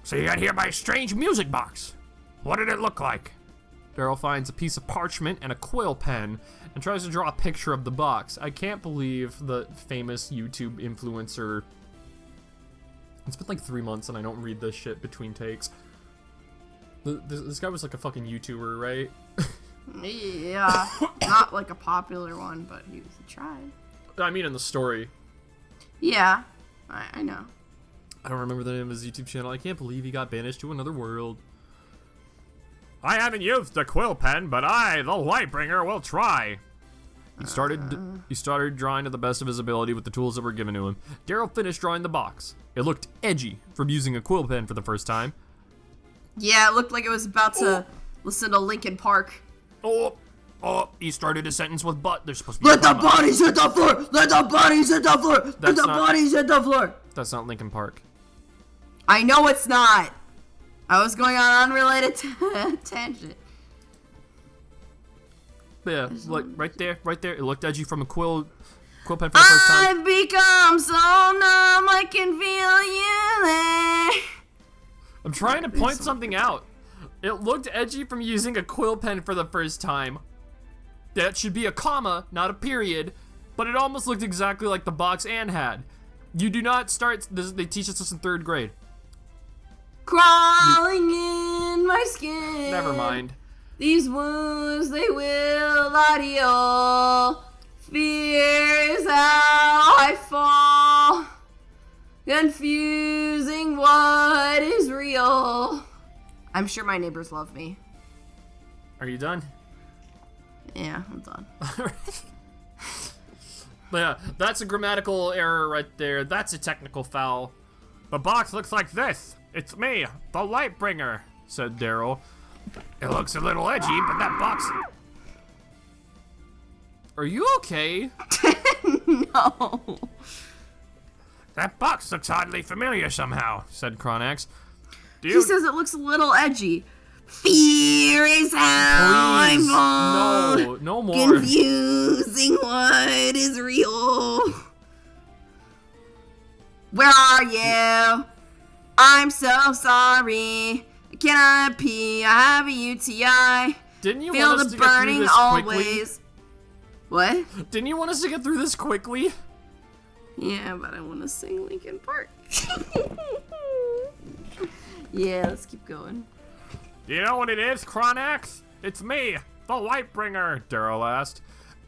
So you got here by a strange music box. What did it look like? Daryl finds a piece of parchment and a quill pen and tries to draw a picture of the box. I can't believe the famous YouTube influencer. It's been like 3 months and I don't read this shit between takes. This guy was like a fucking YouTuber, right? Yeah, not like a popular one, but he tried. I mean in the story. Yeah, I know. I don't remember the name of his YouTube channel. I can't believe he got banished to another world. I haven't used the quill pen, but I, the Lightbringer, will try. He started drawing to the best of his ability with the tools that were given to him. Daryl finished drawing the box. It looked edgy from using a quill pen for the first time. Yeah, it looked like it was about to listen to Linkin Park. Oh, Oh, he started a sentence with but. There's supposed to be Let the bodies hit the floor! Let the bodies hit the floor! Let That's the not- bodies hit the floor! That's not Linkin Park. I know it's not. I was going on an unrelated tangent. But yeah, look, right there. It looked edgy from a quill pen for the first time. I've become so numb, I can feel you there. I'm trying to point something out. It looked edgy from using a quill pen for the first time. That should be a comma, not a period. But it almost looked exactly like the box Anne had. You do not start. They teach us this in 3rd grade. Crawling in my skin. Never mind. These wounds, they will not heal. Fear is how I fall. Confusing what is real. I'm sure my neighbors love me. Are you done? Yeah, I'm done. But yeah, that's a grammatical error right there. That's a technical foul. The box looks like this. It's me, the Lightbringer, said Daryl. It looks a little edgy, but that box... Are you okay? No. That box looks oddly familiar somehow, said Cronax. He says it looks a little edgy. Fear is how I fall. No more. Confusing what is real. Where are you? I'm so sorry. I cannot pee. I have a UTI. Didn't you Feel want us the to get through burning this always. What? quickly? Didn't you want us to get through this quickly? Yeah, but I want to sing Linkin Park. Yeah, let's keep going. Do you know what it is, Cronax? It's me, the Lightbringer, Daryl asked.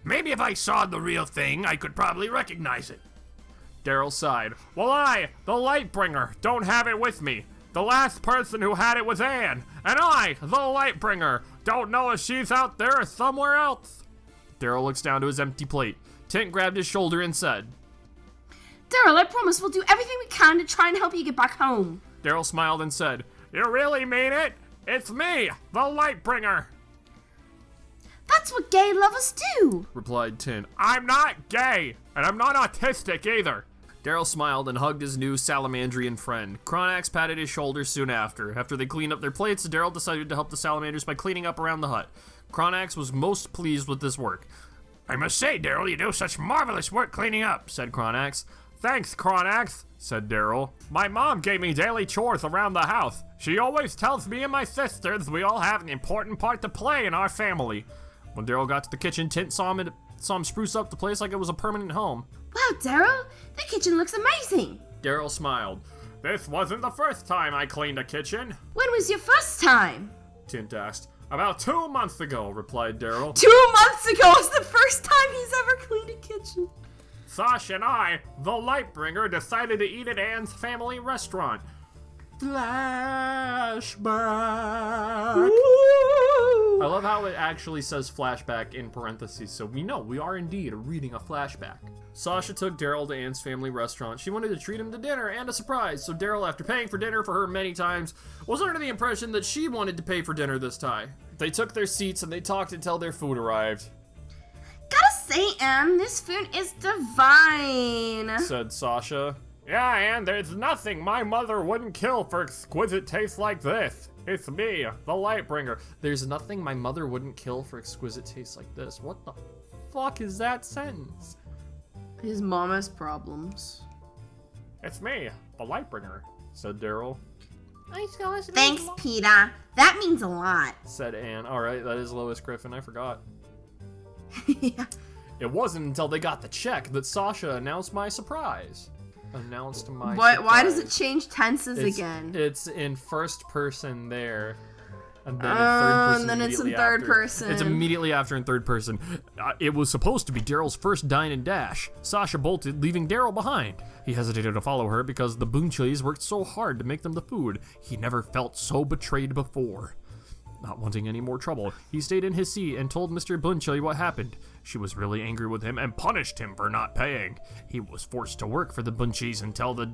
Maybe if I saw the real thing, I could probably recognize it. Daryl sighed. Well, I, the Lightbringer, don't have it with me. The last person who had it was Anne, and I, the Lightbringer, don't know if she's out there or somewhere else. Daryl looks down to his empty plate. Tint grabbed his shoulder and said, Daryl, I promise we'll do everything we can to try and help you get back home. Daryl smiled and said, You really mean it? It's me, the Lightbringer. That's what gay lovers do, replied Tint. I'm not gay, and I'm not autistic either. Daryl smiled and hugged his new salamandrian friend. Cronax patted his shoulder soon after. After they cleaned up their plates, Daryl decided to help the salamanders by cleaning up around the hut. Cronax was most pleased with this work. I must say, Daryl, you do such marvelous work cleaning up, said Cronax. Thanks, Cronax, said Daryl. My mom gave me daily chores around the house. She always tells me and my sisters we all have an important part to play in our family. When Daryl got to the kitchen, Tint saw him spruce up the place like it was a permanent home. Wow, Daryl, the kitchen looks amazing. Daryl smiled. This wasn't the first time I cleaned a kitchen. When was your first time? Tint asked. About 2 months ago, replied Daryl. 2 months ago was the first time he's ever cleaned a kitchen. Sasha and I, the Lightbringer, decided to eat at Anne's family restaurant. Flashback. I love how it actually says flashback in parentheses, so we know we are indeed reading a flashback. Sasha took Daryl to Anne's family restaurant. She wanted to treat him to dinner and a surprise, so Daryl, after paying for dinner for her many times, was under the impression that she wanted to pay for dinner this time. They took their seats and they talked until their food arrived. Gotta say, Anne, this food is divine, said Sasha. Yeah, Anne, there's nothing my mother wouldn't kill for exquisite taste like this. It's me, the Lightbringer. There's nothing my mother wouldn't kill for exquisite taste like this. What the fuck is that sentence? His mom has problems. It's me, the Lightbringer, said Daryl. Thanks, Peter. That means a lot, said Anne. Alright, that is Lois Griffin, I forgot. Yeah. It wasn't until they got the check that Sasha announced my surprise. Announced my Why does it change tenses again? It's in first person there. And then in third person. And then it's in third person. It's immediately after in third person. It was supposed to be Daryl's first dine and dash. Sasha bolted, leaving Daryl behind. He hesitated to follow her because the Bunchies worked so hard to make them the food. He never felt so betrayed before. Not wanting any more trouble, he stayed in his seat and told Mr. Bunchilly what happened. She was really angry with him and punished him for not paying. He was forced to work for the Bunchies until the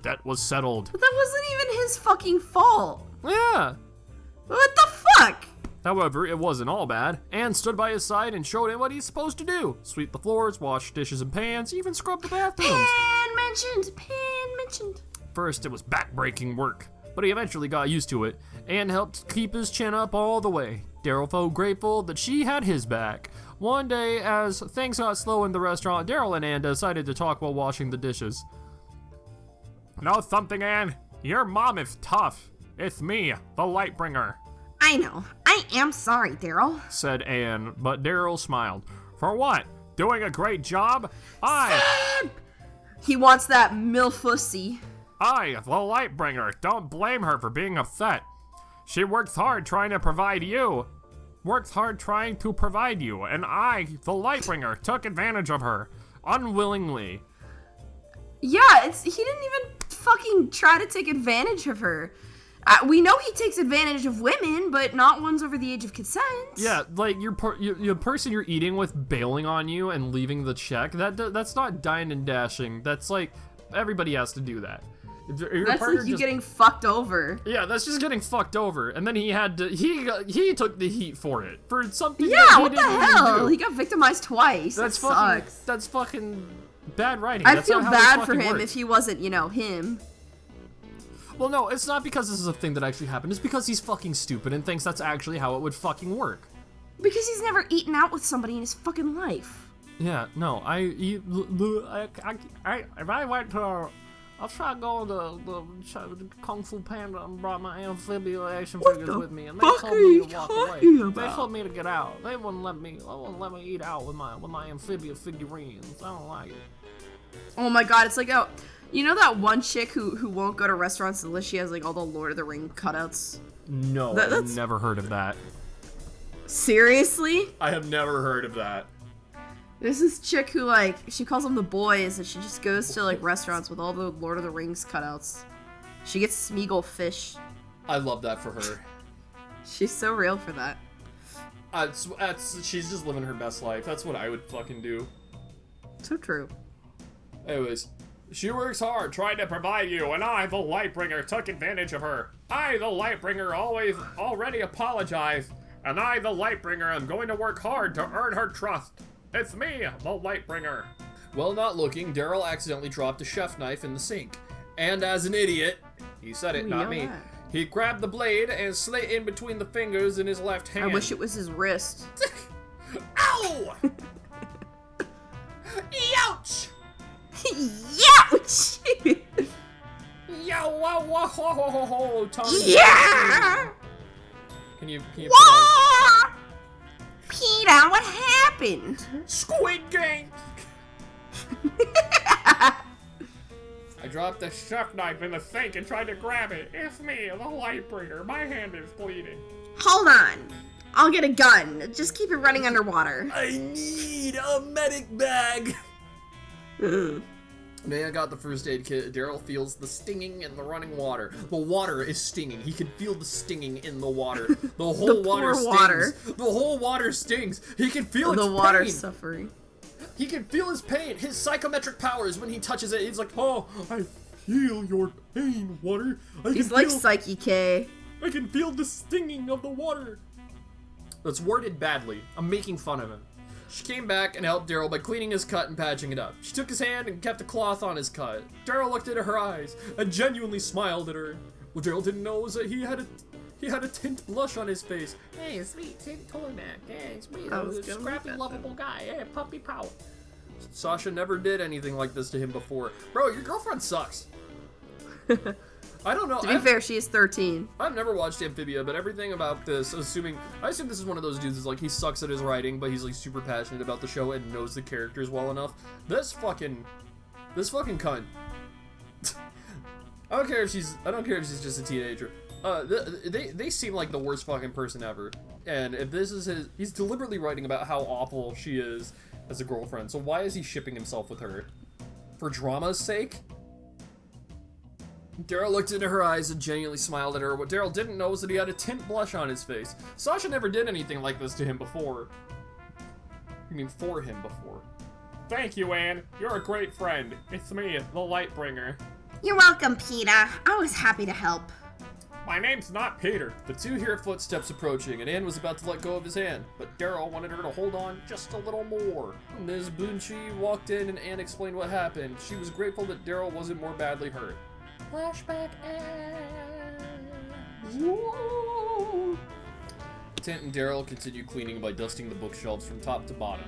debt was settled. But that wasn't even his fucking fault. Yeah. What the fuck? However, it wasn't all bad. Anne stood by his side and showed him what he's supposed to do. Sweep the floors, wash dishes and pans, even scrub the bathrooms. Pan mentioned. First, it was back-breaking work, but he eventually got used to it. Anne helped keep his chin up all the way. Daryl felt grateful that she had his back. One day, as things got slow in the restaurant, Daryl and Anne decided to talk while washing the dishes. Know something, Anne? Your mom is tough. It's me, the Lightbringer. I know. I am sorry, Daryl. Said Anne, but Daryl smiled. For what? Doing a great job? He wants that milfussy. The Lightbringer. Don't blame her for being upset. She works hard trying to provide you. And I, the Lightbringer, took advantage of her. Unwillingly. Yeah, he didn't even fucking try to take advantage of her. We know he takes advantage of women, but not ones over the age of consent. Yeah, like your person you're eating with bailing on you and leaving the check. That's not dine and dashing. That's like everybody has to do that. That's like you getting fucked over. Yeah, that's just getting fucked over. And then he had to. He took the heat for it for something. Yeah, that he what the didn't hell? even do. He got victimized twice. That's that fucking. sucks. That's fucking bad writing. I That's feel not how bad this for fucking him works. if he wasn't, him. Well, no, it's not because this is a thing that actually happened. It's because he's fucking stupid and thinks that's actually how it would fucking work. Because he's never eaten out with somebody in his fucking life. Yeah, no, if I went to, I'll try to go to the Kung Fu Panda and brought my amphibian action figures with me, and they told me to walk away. They told me to get out. They wouldn't let me eat out with my amphibian figurines. I don't like it. Oh my god, it's like you know that one chick who won't go to restaurants unless she has like all the Lord of the Ring cutouts? No, I've never heard of that. Seriously? I have never heard of that. There's this chick who she calls them the boys, and she just goes to restaurants with all the Lord of the Rings cutouts. She gets Smeagol fish. I love that for her. She's so real for that. She's just living her best life. That's what I would fucking do. So true. Anyways. She works hard trying to provide you, and I, the Lightbringer, took advantage of her. I, the Lightbringer, already apologized, and I, the Lightbringer, am going to work hard to earn her trust. It's me, the Lightbringer. Well, not looking, Daryl accidentally dropped a chef knife in the sink. And as an idiot, he said it, not me, he grabbed the blade and slit in between the fingers in his left hand. I wish it was his wrist. Ow! Ouch! Youch! Yeah! Can you Whoa! Peter, what happened? Squid Game! I dropped the chef knife in the sink and tried to grab it. It's me, the Lightbringer. My hand is bleeding. Hold on. I'll get a gun. Just keep it running underwater. I need a medic bag! Man got the first aid kit. Daryl feels the stinging in the running water. The water is stinging. He can feel the stinging in the water. The whole water stings. The whole water stings. He can feel its pain. The water's suffering. He can feel his pain. His psychometric powers, when he touches it, he's like, oh, I feel your pain, water. He's like Psyche K. I can feel the stinging of the water. That's worded badly. I'm making fun of him. She came back and helped Daryl by cleaning his cut and patching it up. She took his hand and kept a cloth on his cut. Daryl looked into her eyes and genuinely smiled at her. What Daryl didn't know was that he had a tint blush on his face. Hey, sweet tint cornerback. Hey, sweet, scrappy, lovable guy. Hey, puppy power. Sasha never did anything like this to him before. Bro, your girlfriend sucks. I don't know. To be fair, she is 13. I've never watched Amphibia, but everything about this, I assume this is one of those dudes that's like, he sucks at his writing, but he's like super passionate about the show and knows the characters well enough. This fucking cunt. I don't care if she's just a teenager. They seem like the worst fucking person ever. And if this is he's deliberately writing about how awful she is as a girlfriend. So why is he shipping himself with her? For drama's sake? Daryl looked into her eyes and genuinely smiled at her. What Daryl didn't know was that he had a tint blush on his face. Sasha never did anything like this to him before. I mean, for him before. Thank you, Anne. You're a great friend. It's me, the Lightbringer. You're welcome, Peter. I was happy to help. My name's not Peter. The two hear footsteps approaching, and Anne was about to let go of his hand, but Daryl wanted her to hold on just a little more. Ms. Bunchi walked in, and Anne explained what happened. She was grateful that Daryl wasn't more badly hurt. Flashback Anne. Whoa. Tint and Daryl continue cleaning by dusting the bookshelves from top to bottom.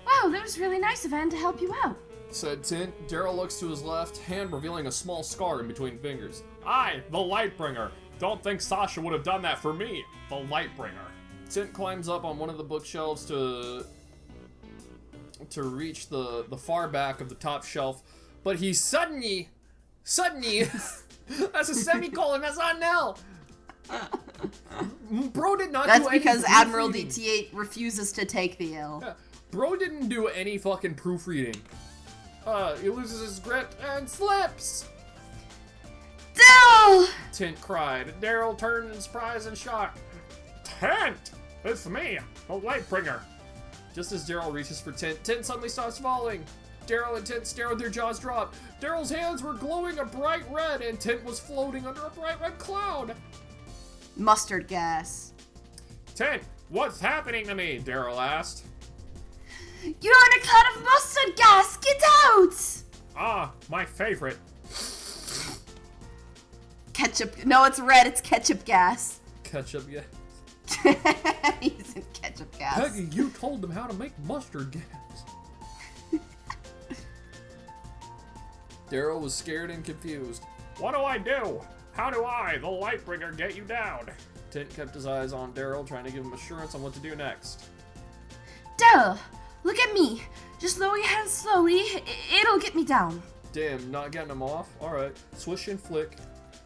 Wow, that was really nice of Anne to help you out. Said Tint. Daryl looks to his left, hand revealing a small scar in between fingers. I, the Lightbringer. Don't think Sasha would have done that for me, the Lightbringer. Tint climbs up on one of the bookshelves to reach the far back of the top shelf, but he suddenly, that's a semicolon, that's not an L. Bro did not That's do any because proofreading. ADMIRALDT8 refuses to take the L. Yeah. Bro didn't do any fucking proofreading. He loses his grip and slips. Daryl! Tint cried. Daryl turned in surprise and shock. Tint! It's me, the Lightbringer. Just as Daryl reaches for Tint, Tint suddenly stops falling. Daryl and Tint stare with their jaws dropped. Daryl's hands were glowing a bright red, and Tint was floating under a bright red cloud. Mustard gas. Tint, what's happening to me? Daryl asked. You're in a cloud of mustard gas! Get out! Ah, my favorite. Ketchup. No, it's red. It's ketchup gas. Ketchup, yeah. He's in ketchup gas. Peggy, you told them how to make mustard gas. Daryl was scared and confused. What do I do? How do I, the Lightbringer, get you down? Tint kept his eyes on Daryl, trying to give him assurance on what to do next. Daryl, look at me. Just lower your hands slowly. It'll get me down. Damn, not getting him off? Alright. Swish and flick.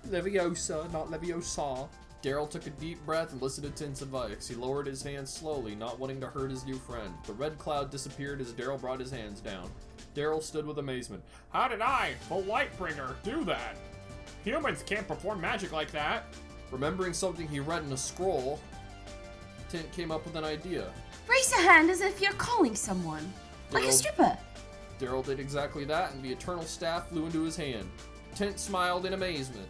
Leviosa, not Leviosa. Daryl took a deep breath and listened to Tint's advice. He lowered his hands slowly, not wanting to hurt his new friend. The red cloud disappeared as Daryl brought his hands down. Daryl stood with amazement. How did I, the Lightbringer, do that? Humans can't perform magic like that. Remembering something he read in a scroll, Tint came up with an idea. Raise your hand as if you're calling someone. Like a Daryl- stripper. Daryl did exactly that, and the eternal staff flew into his hand. Tint smiled in amazement.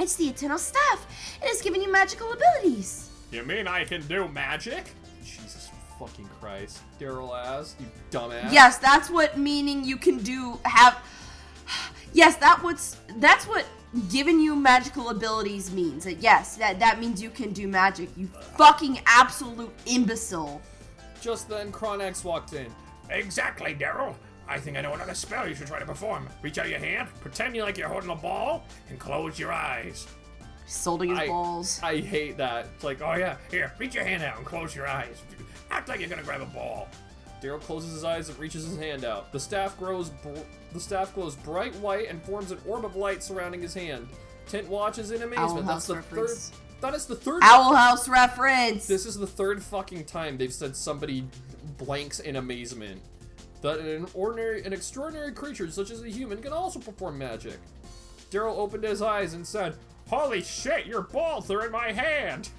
It's the eternal staff. It has given you magical abilities. You mean I can do magic? Jesus fucking Christ. Daryl asked, you dumbass. Yes, that's what meaning you can do have. Yes, that's what giving you magical abilities means. Yes, that means you can do magic. You fucking absolute imbecile. Just then, Cronax walked in. Exactly, Daryl. I think I know another spell you should try to perform. Reach out your hand, pretend you like you're holding a ball, and close your eyes. He's holding his balls. I hate that. It's like, Oh yeah, here, reach your hand out and close your eyes. Act like you're gonna grab a ball. Daryl closes his eyes and reaches his hand out. The staff glows bright white and forms an orb of light surrounding his hand. Tint watches in amazement. Owl That's House the reference. third. That is the third. Owl House reference. This is the third fucking time they've said somebody blanks in amazement. That an extraordinary creature such as a human can also perform magic. Daryl opened his eyes and said, "Holy shit, your balls are in my hand!"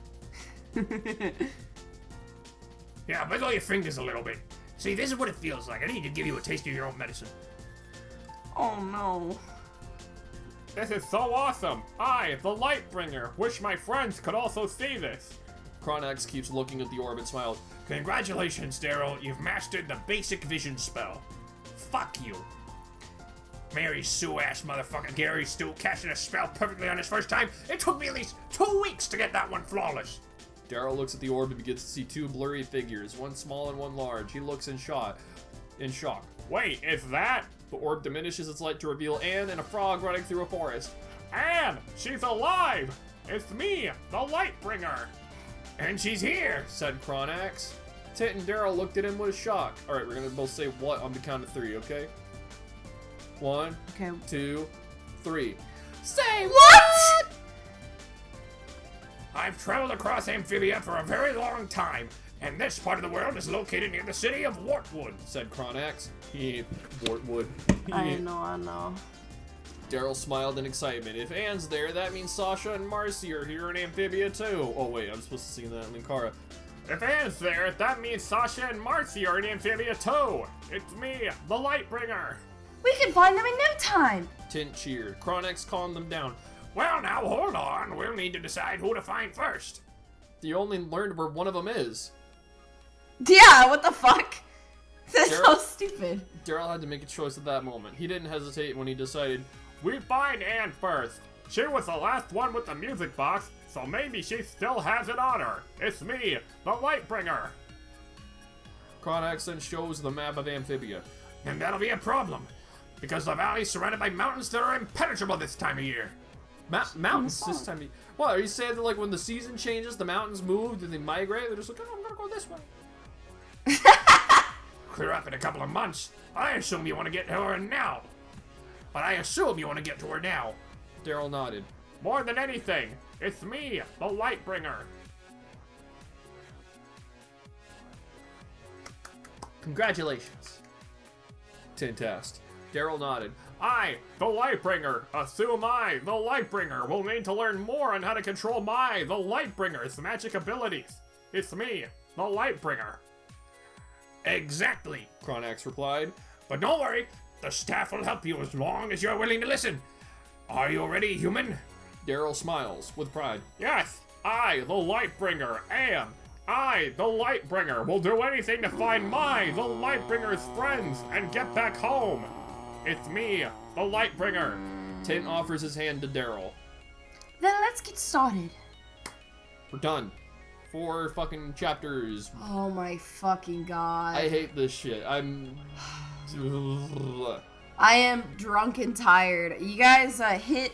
Yeah, wiggle your fingers a little bit. See, this is what it feels like. I need to give you a taste of your own medicine. Oh no. This is so awesome! I, the Lightbringer, wish my friends could also see this. Cronax keeps looking at the orb and smiles. Congratulations, Daryl. You've mastered the basic vision spell. Fuck you. Mary Sue ass motherfucker Gary Stu casting a spell perfectly on his first time. It took me at least 2 weeks to get that one flawless. Daryl looks at the orb and begins to see two blurry figures, one small and one large. He looks in shock. Wait, is that? The orb diminishes its light to reveal Anne and a frog running through a forest. Anne! She's alive! It's me, the Lightbringer! And she's here. Said Cronax. Tint and Daryl looked at him with shock. Alright, we're gonna both say what on the count of 3, okay? 1, Okay. 2, 3. Say what? I've traveled across Amphibia for a very long time, and this part of the world is located near the city of Wartwood. Said Cronax. Wartwood. I know. Daryl smiled in excitement. If Anne's there, that means Sasha and Marcy are here in Amphibia too. Oh wait, I'm supposed to sing that in Linkara. If Anne's there, that means Sasha and Marcy are in Amphibia too. It's me, the Lightbringer. We can find them in no time. Tint cheered. Cronax calmed them down. Well, now hold on. We'll need to decide who to find first. You only learned where one of them is. Yeah, what the fuck? That's so Daryl- stupid. Daryl had to make a choice at that moment. He didn't hesitate when he decided, We find Anne first. She was the last one with the music box, so maybe she still has it on her. It's me, the Lightbringer. Chronax then shows the map of Amphibia. And that'll be a problem, because the valley's surrounded by mountains that are impenetrable this time of year. Mountains this time of year. What, are you saying that like when the season changes, the mountains move and they migrate? They're just like, oh, I'm gonna go this way. Clear up in a couple of months. I assume you want to get to her now. But I assume you want to get to her now. Daryl nodded. More than anything, it's me, the Lightbringer. Congratulations. Tint asked. Daryl nodded. I, the Lightbringer, assume I, the Lightbringer, will need to learn more on how to control the Lightbringer's magic abilities. It's me, the Lightbringer. Exactly, Chronax replied. but don't worry, the staff will help you as long as you're willing to listen. Are you ready, human? Daryl smiles with pride. Yes, I, the Lightbringer, am. I, the Lightbringer, will do anything to find the Lightbringer's friends and get back home. It's me, the Lightbringer. Tint offers his hand to Daryl. Then let's get started. We're done. 4 fucking chapters. Oh my fucking god. I hate this shit. I am drunk and tired. You guys hit.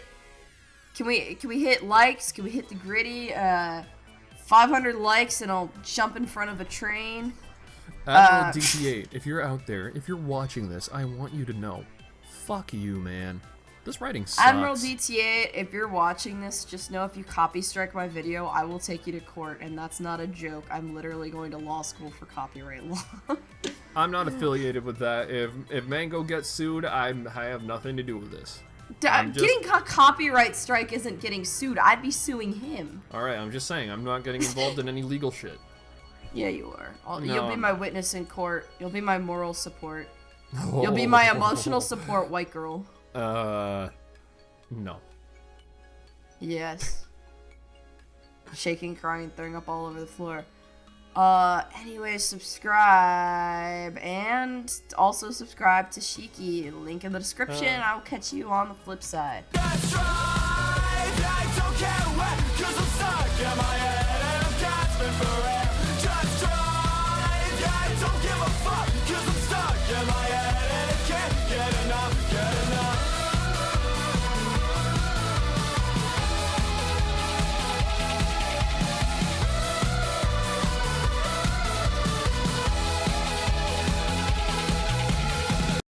Can we hit likes? Can we hit the gritty? 500 likes and I'll jump in front of a train. ADMIRALDT8, if you're out there, if you're watching this, I want you to know. Fuck you, man. This writing sucks. ADMIRALDT8, if you're watching this, just know if you copy strike my video, I will take you to court, and that's not a joke. I'm literally going to law school for copyright law. I'm not affiliated with that. If Mango gets sued, I have nothing to do with this. Getting a copyright strike isn't getting sued. I'd be suing him. Alright, I'm just saying, I'm not getting involved in any legal shit. Yeah, you are. No, You'll be I'm my witness in court. You'll be my moral support. You'll be my emotional support, white girl. No. Yes. Shaking, crying, throwing up all over the floor. Anyway, subscribe. And also subscribe to Shiki. Link in the description. I'll catch you on the flip side. That's right, I don't care what